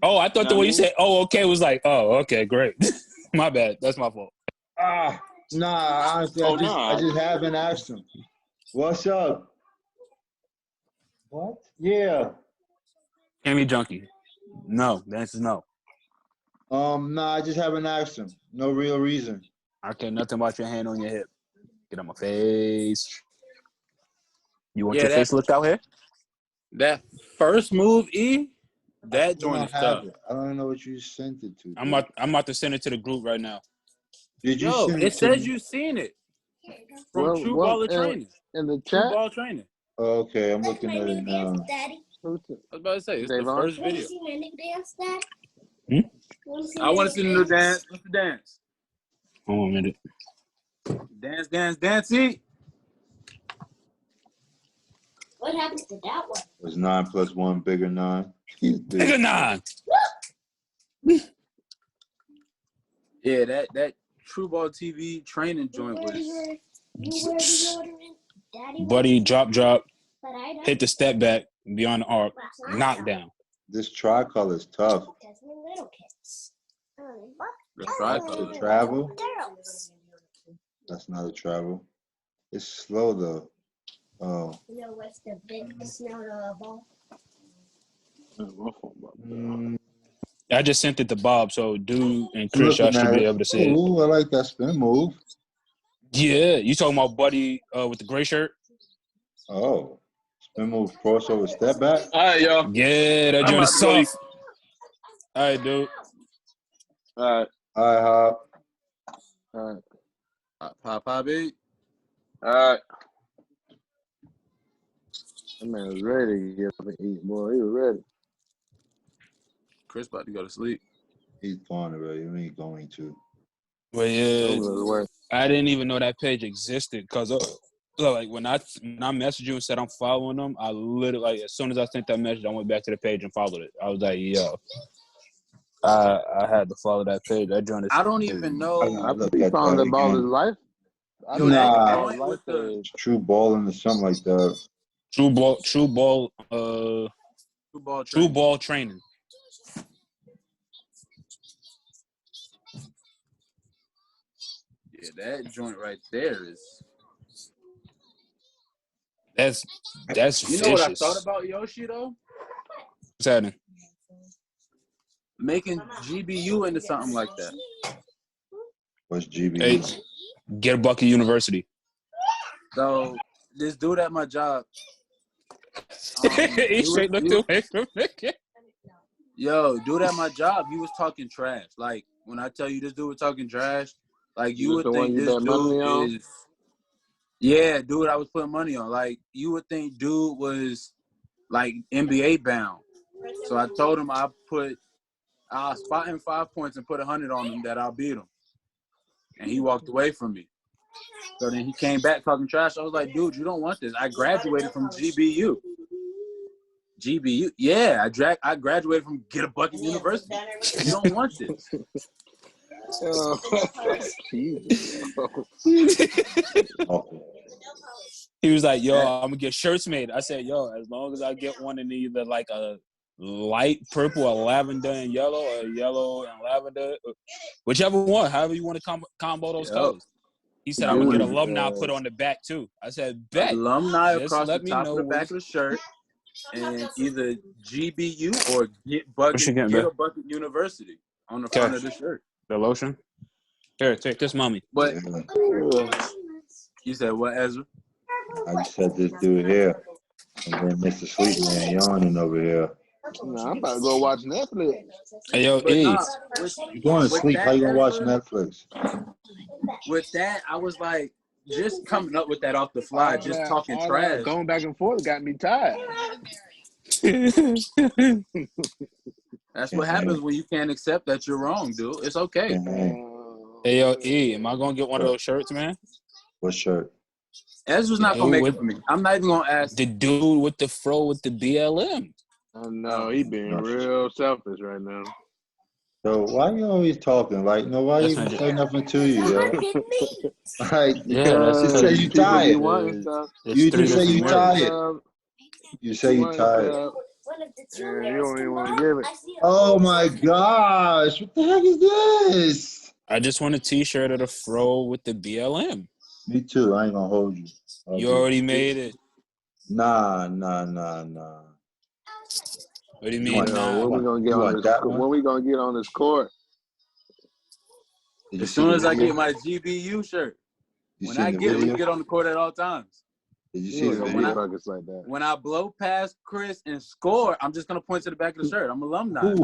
Oh, I thought the way you said, "Oh, okay," was like, "Oh, okay, great." My bad. That's my fault. Nah, honestly, I just haven't asked him. What's up? What? Yeah. Cammy Junkie. No, the answer's no. Nah, I just haven't asked him. No real reason. I care nothing about your hand on your hip. Get on my face. You want your face looked out here? That first move, E, that joint is tough. I don't know what you sent it to. I'm about to send it to the group right now. Did you send it says you seen it from True Baller Training. In the True chat? Ball Training. Okay, I'm looking at it now. I was about to say, it's the first video. Hmm? I want to see the new dance. What's the dance? Hold on a minute. Dance, eat. What happened to that one? Was 9 + 1 bigger 9? Bigger 9. Yeah, that True Ball TV training joint was. Buddy, drop, hit the step back, beyond the arc, knockdown. This tricolor is tough. The tricolor. The travel? That's not a travel. It's slow though. Oh. What's the biggest ball? I just sent it to Bob, so dude and Chris, y'all should be able to see it. Ooh, I like that spin move. Yeah, you talking about Buddy with the gray shirt? Oh, spin move, crossover, step back. All right, y'all. Yeah, that joint is tough. All right, dude. All right. Hop. All right. Pop, beat. All right. That man was ready to get up and eat, boy. He was ready. Chris about to go to sleep. He's gone already. You ain't going to. Well, yeah, I didn't even know that page existed because like when I messaged you and said I'm following them, I literally like as soon as I sent that message, I went back to the page and followed it. I was like, yo, I had to follow that page. That joint is. I don't even know. I think he found the ball of his life. Nah, with the True Balling or something like that. True ball training. Yeah, that joint right there is. That's you know vicious. what I thought about Yoshi though? What's happening? Making GBU into something like that. What's GBU? Hey, Get a Bucket University. So this dude at my job. He straight looked away from it. Yo, dude at my job, he was talking trash. Like when I tell you this dude was talking trash, like you would think this dude is. Yeah, dude, I was putting money on. Like you would think dude was like NBA bound. So I told him I'll spot him 5 points and put 100 on him that I'll beat him. And he walked away from me. So then he came back talking trash. I was like, dude, you don't want this. I graduated from GBU. GBU? Yeah, I graduated from Get a Bucket University. You don't want this. He was like, yo, I'm gonna get shirts made. I said, yo, as long as I get one in either like a light purple or lavender and yellow or yellow and lavender, whichever one, however you want to combo those colors. He said I would get alumni put on the back too. I said, bet. Alumni Just across the let me top know of the what back of the shirt, and either GBU or Get a Bucket University on the front of the shirt. The lotion. Here, take this, mommy. But you said what, Ezra? I just said this dude here, and then Mr. Sweet Man yawning over here. Nah, I'm about to go watch Netflix. Hey, yo, But E. You going to sleep? How you gonna watch Netflix? With that, I was like, just coming up with that off the fly, just talking trash. Going back and forth got me tired. That's what happens when you can't accept that you're wrong, dude. It's okay. Hey, yo, E. Am I gonna get one of those shirts, man? What shirt? Ezra's not gonna make it for me. I'm not even gonna ask. The dude with the fro with the BLM. Oh no, he being real selfish right now. So why you always talking? Like nobody even say nothing to you, yo. Like Yeah, you say you tired. You just say you tired. You say you tired. And you don't even want to give it. Oh my gosh! What the heck is this? I just want a T-shirt of the fro with the BLM. Me too. I ain't gonna hold you. You already made it. Nah. What do you mean, nah? When we gonna get on this? When we gonna get on this court? As soon as I get my GBU shirt, when I get it, we get on the court at all times. Did you see the video? Like that. When I blow past Chris and score, I'm just gonna point to the back of the shirt. I'm alumni. I'm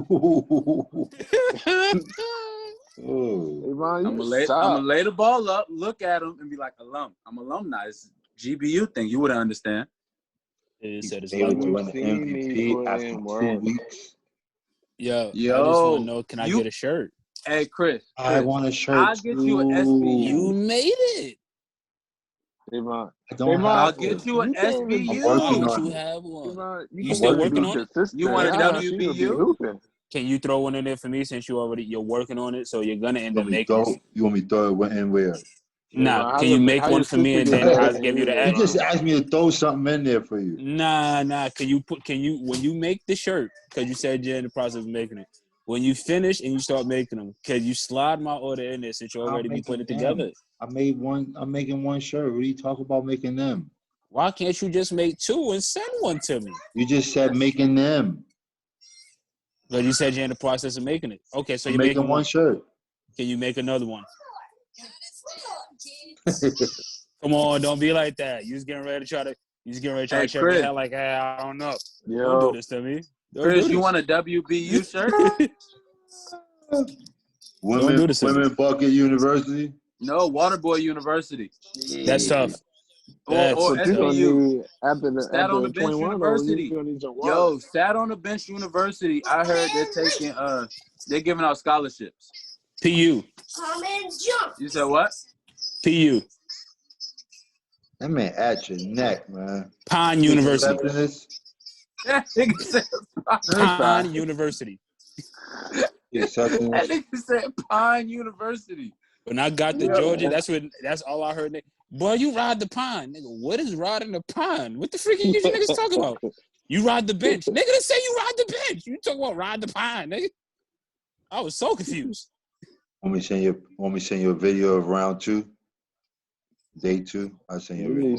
gonna lay the ball up, look at him, and be like, "Alum, I'm alumni." It's GBU thing. You wouldn't understand. It said it's able to win the MVP after 2 weeks. Yo, I just want to know, can I get a shirt? Hey, Chris, I want a shirt. I'll get you an SBU. You made it. I'll get you an SBU. Don't you have one? You still working on it? You want a WBU? Can you throw one in there for me since you're working on it, so you're gonna end up making it? You want me to throw it in where? Nah, can you make one for me and then I'll give you the You just asked me to throw something in there for you. Nah. Can you when you make the shirt, because you said you're in the process of making it, when you finish and you start making them, can you slide my order in there since you already be putting it together? I'm making one shirt. What are you talking about making them? Why can't you just make two and send one to me? You just said making them. But you said you're in the process of making it. Okay, so you're making one shirt. Can you make another one? Come on, don't be like that. You just getting ready to try to check your head like, hey, I don't know. Don't do this to me. Chris, you want a WBU shirt? Women Bucket University? No, Waterboy University. That's tough. Or SBU. Sat on the bench University. Yo, Sat on the bench University. I heard they're giving out scholarships. PU. You said what? PU. That man at your neck, man. Pine University. Pine University. That nigga said Pine University. When I got to Georgia, that's all I heard. Boy, you ride the pine. Nigga, what is riding the pine? What the freak are you niggas talking about? You ride the bench. Nigga, they say you ride the bench. You talking about ride the pine, nigga. I was so confused. Want me to send you a video of round 2? Day 2? I'll send you a video. You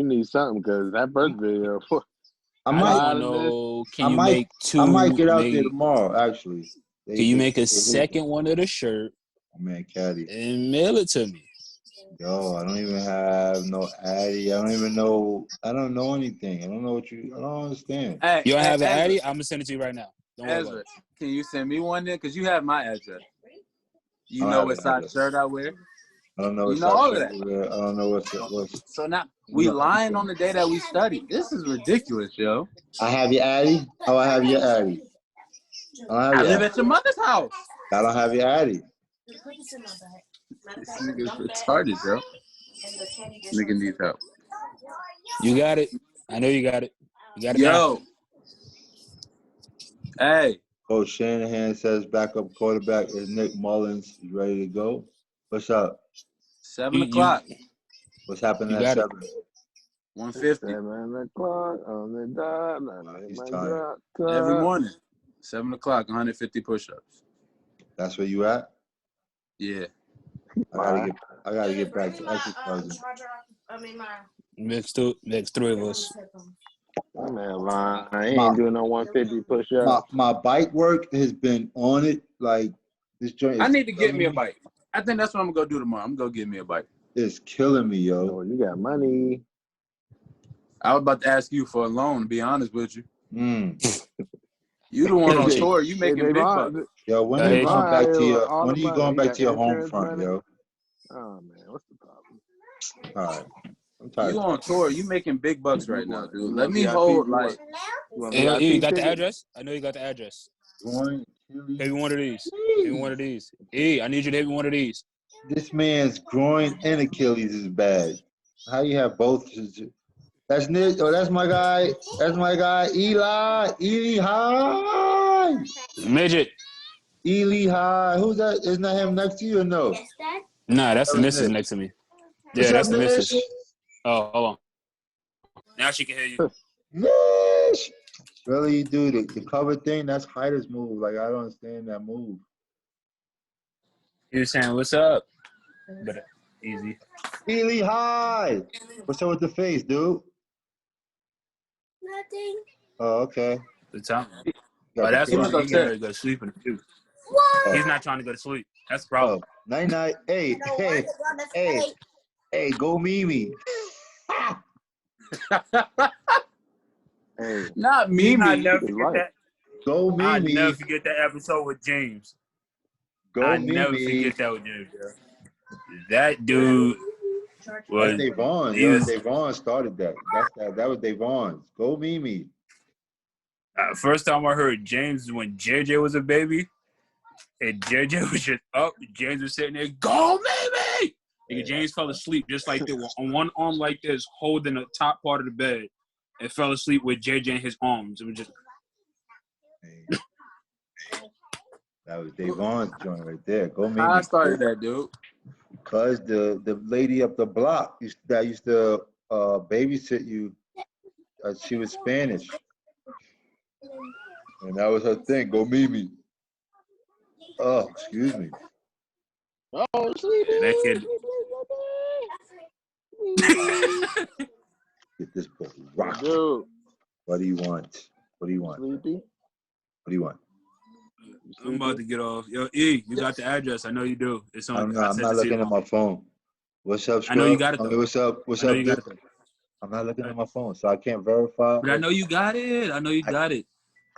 need something, because that first video. I might get out there tomorrow, actually. Can you make a second one of the shirt? Man, Caddy. And mail it to me. Yo, I don't even have no Addy. I don't know anything. I don't understand. Hey, you don't have an Addy? I'm going to send it to you right now. Don't worry about it. Can you send me one there? Because you have my address. You know what size shirt I wear? I don't know what size all of that. I don't know what's. So now, we lying on the day that we study. This is ridiculous, yo. I have your Addy? Oh, I have your Addy. I live at your mother's house. I don't have your Addy. This nigga's retarded, yo. Nigga needs help. You got it. I know you got it. You got it. Yo. Now. Hey. Coach Shanahan says backup quarterback is Nick Mullins. Is ready to go. What's up? 7 o'clock. What's happening at 7? 150. 7 o'clock on the dot. He's tired. Every morning. 7 o'clock, 150 push-ups. That's where you at? Yeah. I gotta get back to exercising. Next three of us. Oh, man, lying. I ain't doing no 150 push-ups. My bike work has been on it. Like this joint. I need to get me a bike. I think that's what I'm gonna go do tomorrow. I'm gonna go get me a bike. It's killing me, yo. Oh, you got money. I was about to ask you for a loan. To be honest with you. You the one on Hey, tour. You making big bucks. Yo, when are you going back to your home front, yo? Oh man, what's the problem? All right, I'm tired. You on tour. You making big bucks right now, dude. Let me hold like. Hey, you got the address? I know you got the address. Groin, Hit me one of these. Hit me one of these. Hey, I need you to hit me one of these. This man's groin and Achilles is bad. How you have both? That's Nick. Oh, that's my guy. That's my guy, Eli. Eli. Midget. Eli. Who's that? Isn't that him next to you or no? Nah, that's the missus next to me. Yeah, that's the missus. Oh, hold on. Now she can hear you. Nish. Really, dude, the cover thing, that's Hyder's move. Like, I don't understand that move. You were saying, what's up? But easy. Eli, hi. What's up with the face, dude? Nothing. Oh, okay. The time. But that's why he's getting ready to go to sleep in a few. He's not trying to go to sleep. That's the problem. Night night. Hey, go Mimi. Hey, not Mimi. I never forget that. Go Mimi. I never forget that episode with James. Go Mimi. Never forget that with James. Bro. That dude was. That's Davon. Yo, Davon started that. That was Davon's. Go Mimi. First time I heard James is when JJ was a baby, and JJ was just up. James was sitting there, go Mimi! And James fell asleep just like that, on one arm like this, holding the top part of the bed, and fell asleep with JJ in his arms. It was just. That was Davon's joint right there. Go Mimi. I started that, dude. Because the lady up the block that used to babysit you, she was Spanish. And that was her thing. Go Mimi. Oh, excuse me. Oh, sleepy. That kid. Get this book rock. Dude. What do you want? What do you want? Sleepy. What do you want? I'm about to get off. Yo, E, you got the address. I know you do. It's on. I'm not looking at my phone. What's up, Scrub? I know you got it, though. What's up? What's up, dude? I'm not looking at my phone, so I can't verify. But I know you got it.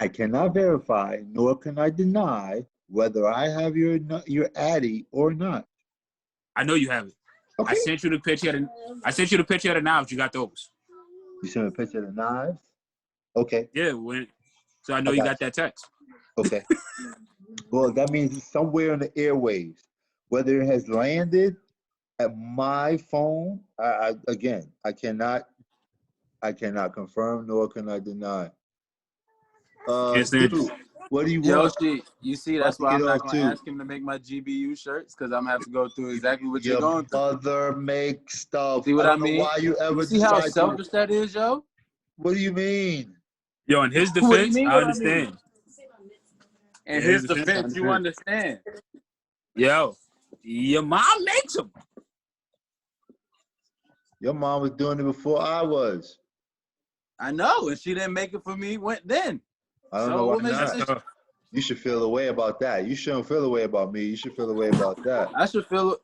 I cannot verify, nor can I deny whether I have your Addy or not. I know you have it. Okay. I sent you the picture of the knives. You got those. You sent me a picture of the knives? Okay. Yeah, so I know you got that text. Okay. Well, that means it's somewhere in the airwaves. Whether it has landed at my phone, I cannot confirm nor can I deny. Dude, what do you want? Yoshi, you see, that's why I'm not going to ask him to make my GBU shirts, because I'm going to have to go through exactly what you're going through. Your mother makes stuff. See what I mean? Why you ever see how selfish that is, yo? What do you mean? Yo, in his defense, I understand. In his defense, you understand. Yo, your mom makes them. Your mom was doing it before I was. I know, and she didn't make it for me then. I don't know why not. You should feel a way about that. You shouldn't feel a way about me. You should feel a way about that. I should feel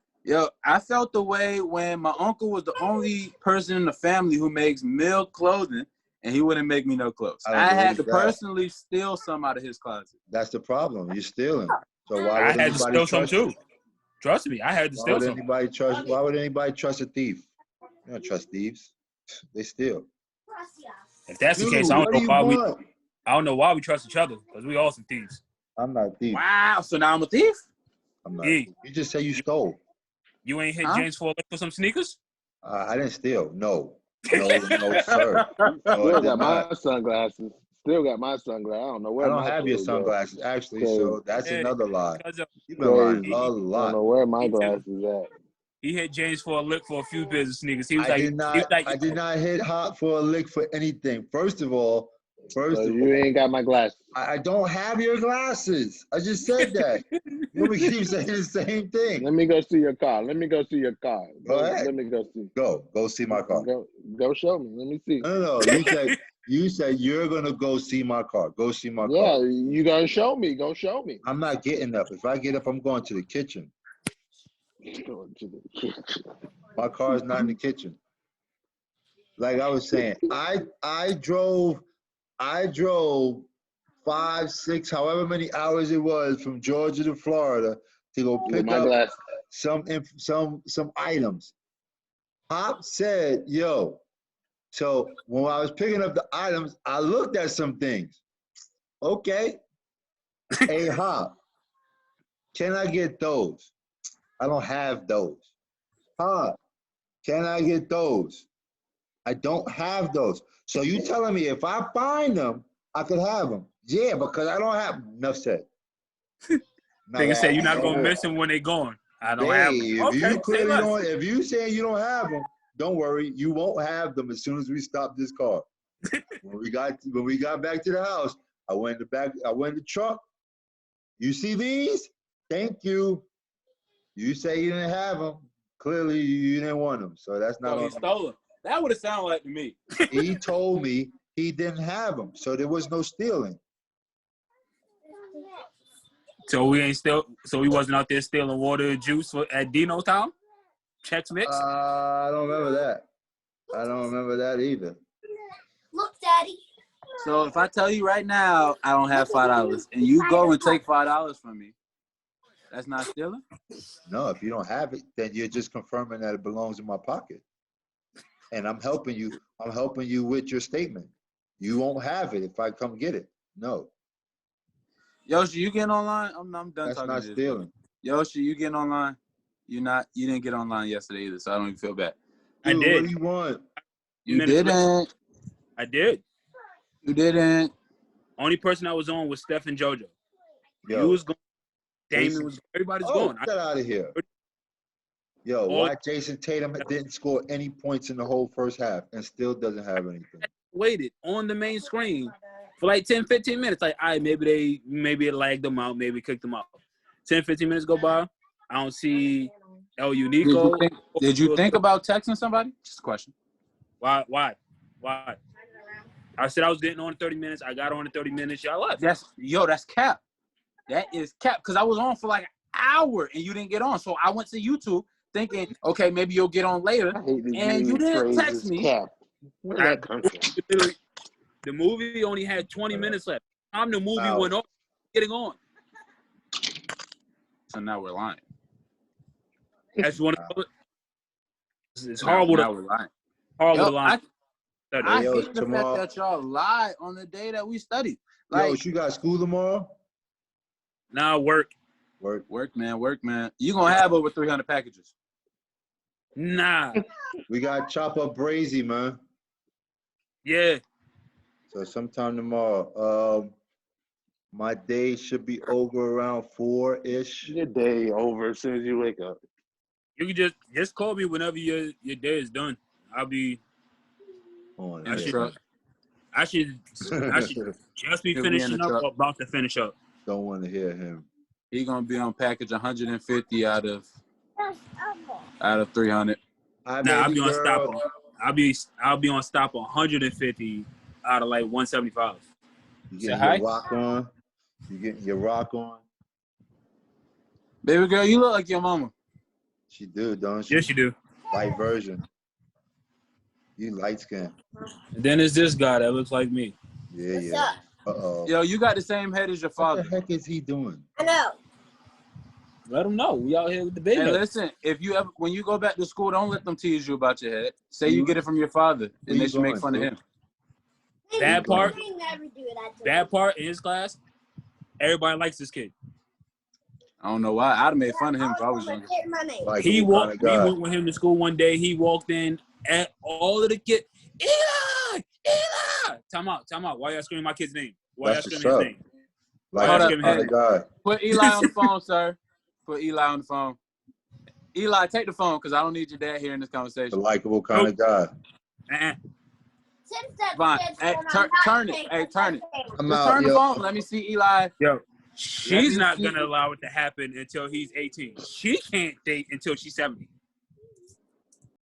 I felt the way when my uncle was the only person in the family who makes male clothing, and he wouldn't make me no clothes. I had to personally steal some out of his closet. That's the problem. You're stealing. So why I would had to steal some too. Trust me, I had to steal some. Why would anybody trust a thief? You don't trust thieves. They steal. If that's the case, I don't know why we trust each other, because we all some thieves. I'm not a thief. Wow, so now I'm a thief? I'm not. You just say you stole. You ain't hit James for some sneakers? I didn't steal. No, sir. Still got my sunglasses. I don't know where. I don't have your sunglasses, actually, so that's another lie. You've been lying a lot. I don't know where my glasses at. He hit James for a lick for a few pairs of sneakers. He was I did not hit Hot for a lick for anything. First of all, First So of you all, ain't got my glasses. I don't have your glasses. I just said that. You want me to keep saying the same thing? Let me go see your car. Let me go see your car. Go ahead. Let me go see. Go see my car. Go show me. Let me see. No. You said you're gonna go see my car. Go see my car. Yeah, you gonna show me. Go show me. I'm not getting up. If I get up, I'm going to the kitchen. Going to the kitchen. My car is not in the kitchen. Like I was saying, I drove 5, 6, however many hours it was from Georgia to Florida to go pick up some items. Pop said, yo, so when I was picking up the items, I looked at some things. Okay. Hey, Hop, can I get those? I don't have those. Hop, can I get those? I don't have those. So you telling me if I find them, I could have them? Yeah, because I don't have. Enough said. Nigga said you're not gonna miss them when they gone. I don't have them. If Okay, you clearly say don't, less. if you say you don't have them, don't worry. You won't have them as soon as we stop this car. when we got back to the house, I went in the truck. You see these? Thank you. You say you didn't have them. Clearly, you didn't want them. So that's not. He stole them. That would have sounded like to me. He told me he didn't have them, so there was no stealing. So we wasn't out there stealing water and juice at Dino Town? Chex Mix? I don't remember that. I don't remember that either. Look, Daddy. So if I tell you right now I don't have $5 and you go and take $5 from me, that's not stealing? No, if you don't have it, then you're just confirming that it belongs in my pocket. And I'm helping you. I'm helping you with your statement. You won't have it if I come get it. No. Yoshi, you getting online? I'm done That's talking not to this. stealing. Yoshi, you getting online? You didn't get online yesterday either, so I don't even feel bad. Dude, I did. What do you want? You didn't. I did. You didn't. Only person I was on was Steph and JoJo. Yo, you was going. Damon Jason, was. Everybody's oh, going. Get out of here. Yo, why Jason Tatum didn't score any points in the whole first half and still doesn't have anything? Waited on the main screen for like 10, 15 minutes. Like, all right, maybe it lagged them out. Maybe kicked them out. 10, 15 minutes go by. I don't see El Unico. Did you think about texting somebody? Just a question. Why? I said I was getting on in 30 minutes. I got on in 30 minutes. Y'all left. That's cap. That is cap. Because I was on for like an hour and you didn't get on. So I went to YouTube thinking, okay, maybe you'll get on later. And you didn't text me. Cap. Where did that come from? The movie only had 20 minutes left. The movie went off, getting on. So now we're lying. That's one of the, it's horrible. Now we're lying. Horrible to lie. I hate the fact that y'all lie on the day that we studied. Like, you got school tomorrow? Nah, work. Work, man. You gonna have over 300 packages. Nah. We got chop up Brazy, man. Yeah. So sometime tomorrow. My day should be over around 4-ish. Your day over as soon as you wake up. You can just call me whenever your day is done. I'll be on I should just be finishing up or about to finish up. Don't want to hear him. He's gonna be on package 150 out of 300. I'll be on stop. I'll be on stop 150 out of like 175. You getting your rock on? You getting your rock on? Baby girl, you look like your mama. She do, don't she? Yes, you do. Light version. You light skin. And then there's this guy that looks like me. Yeah. Uh-oh. Yo, you got the same head as your father. What the heck is he doing? I know. Let him know. We out here with the baby. And listen, when you go back to school, don't let them tease you about your head. Say you get it from your father, and they should make fun of him. That part in his class, everybody likes this kid. I don't know why. I'd have made fun of him if I was younger. We went with him to school one day. He walked in at all of the kids. Eli! Time out. Why y'all screaming my kid's name? Why y'all screaming his name? Put Eli on the phone, sir. Put Eli on the phone. Eli, take the phone because I don't need your dad hearing this conversation. The likable kind of guy. Fine. Hey, turn it. Hey, turn it. I'm Just out, turn the yo. phone. Let me see Eli. Yo, she's not see. gonna allow it to happen until he's 18. She can't date until she's 70.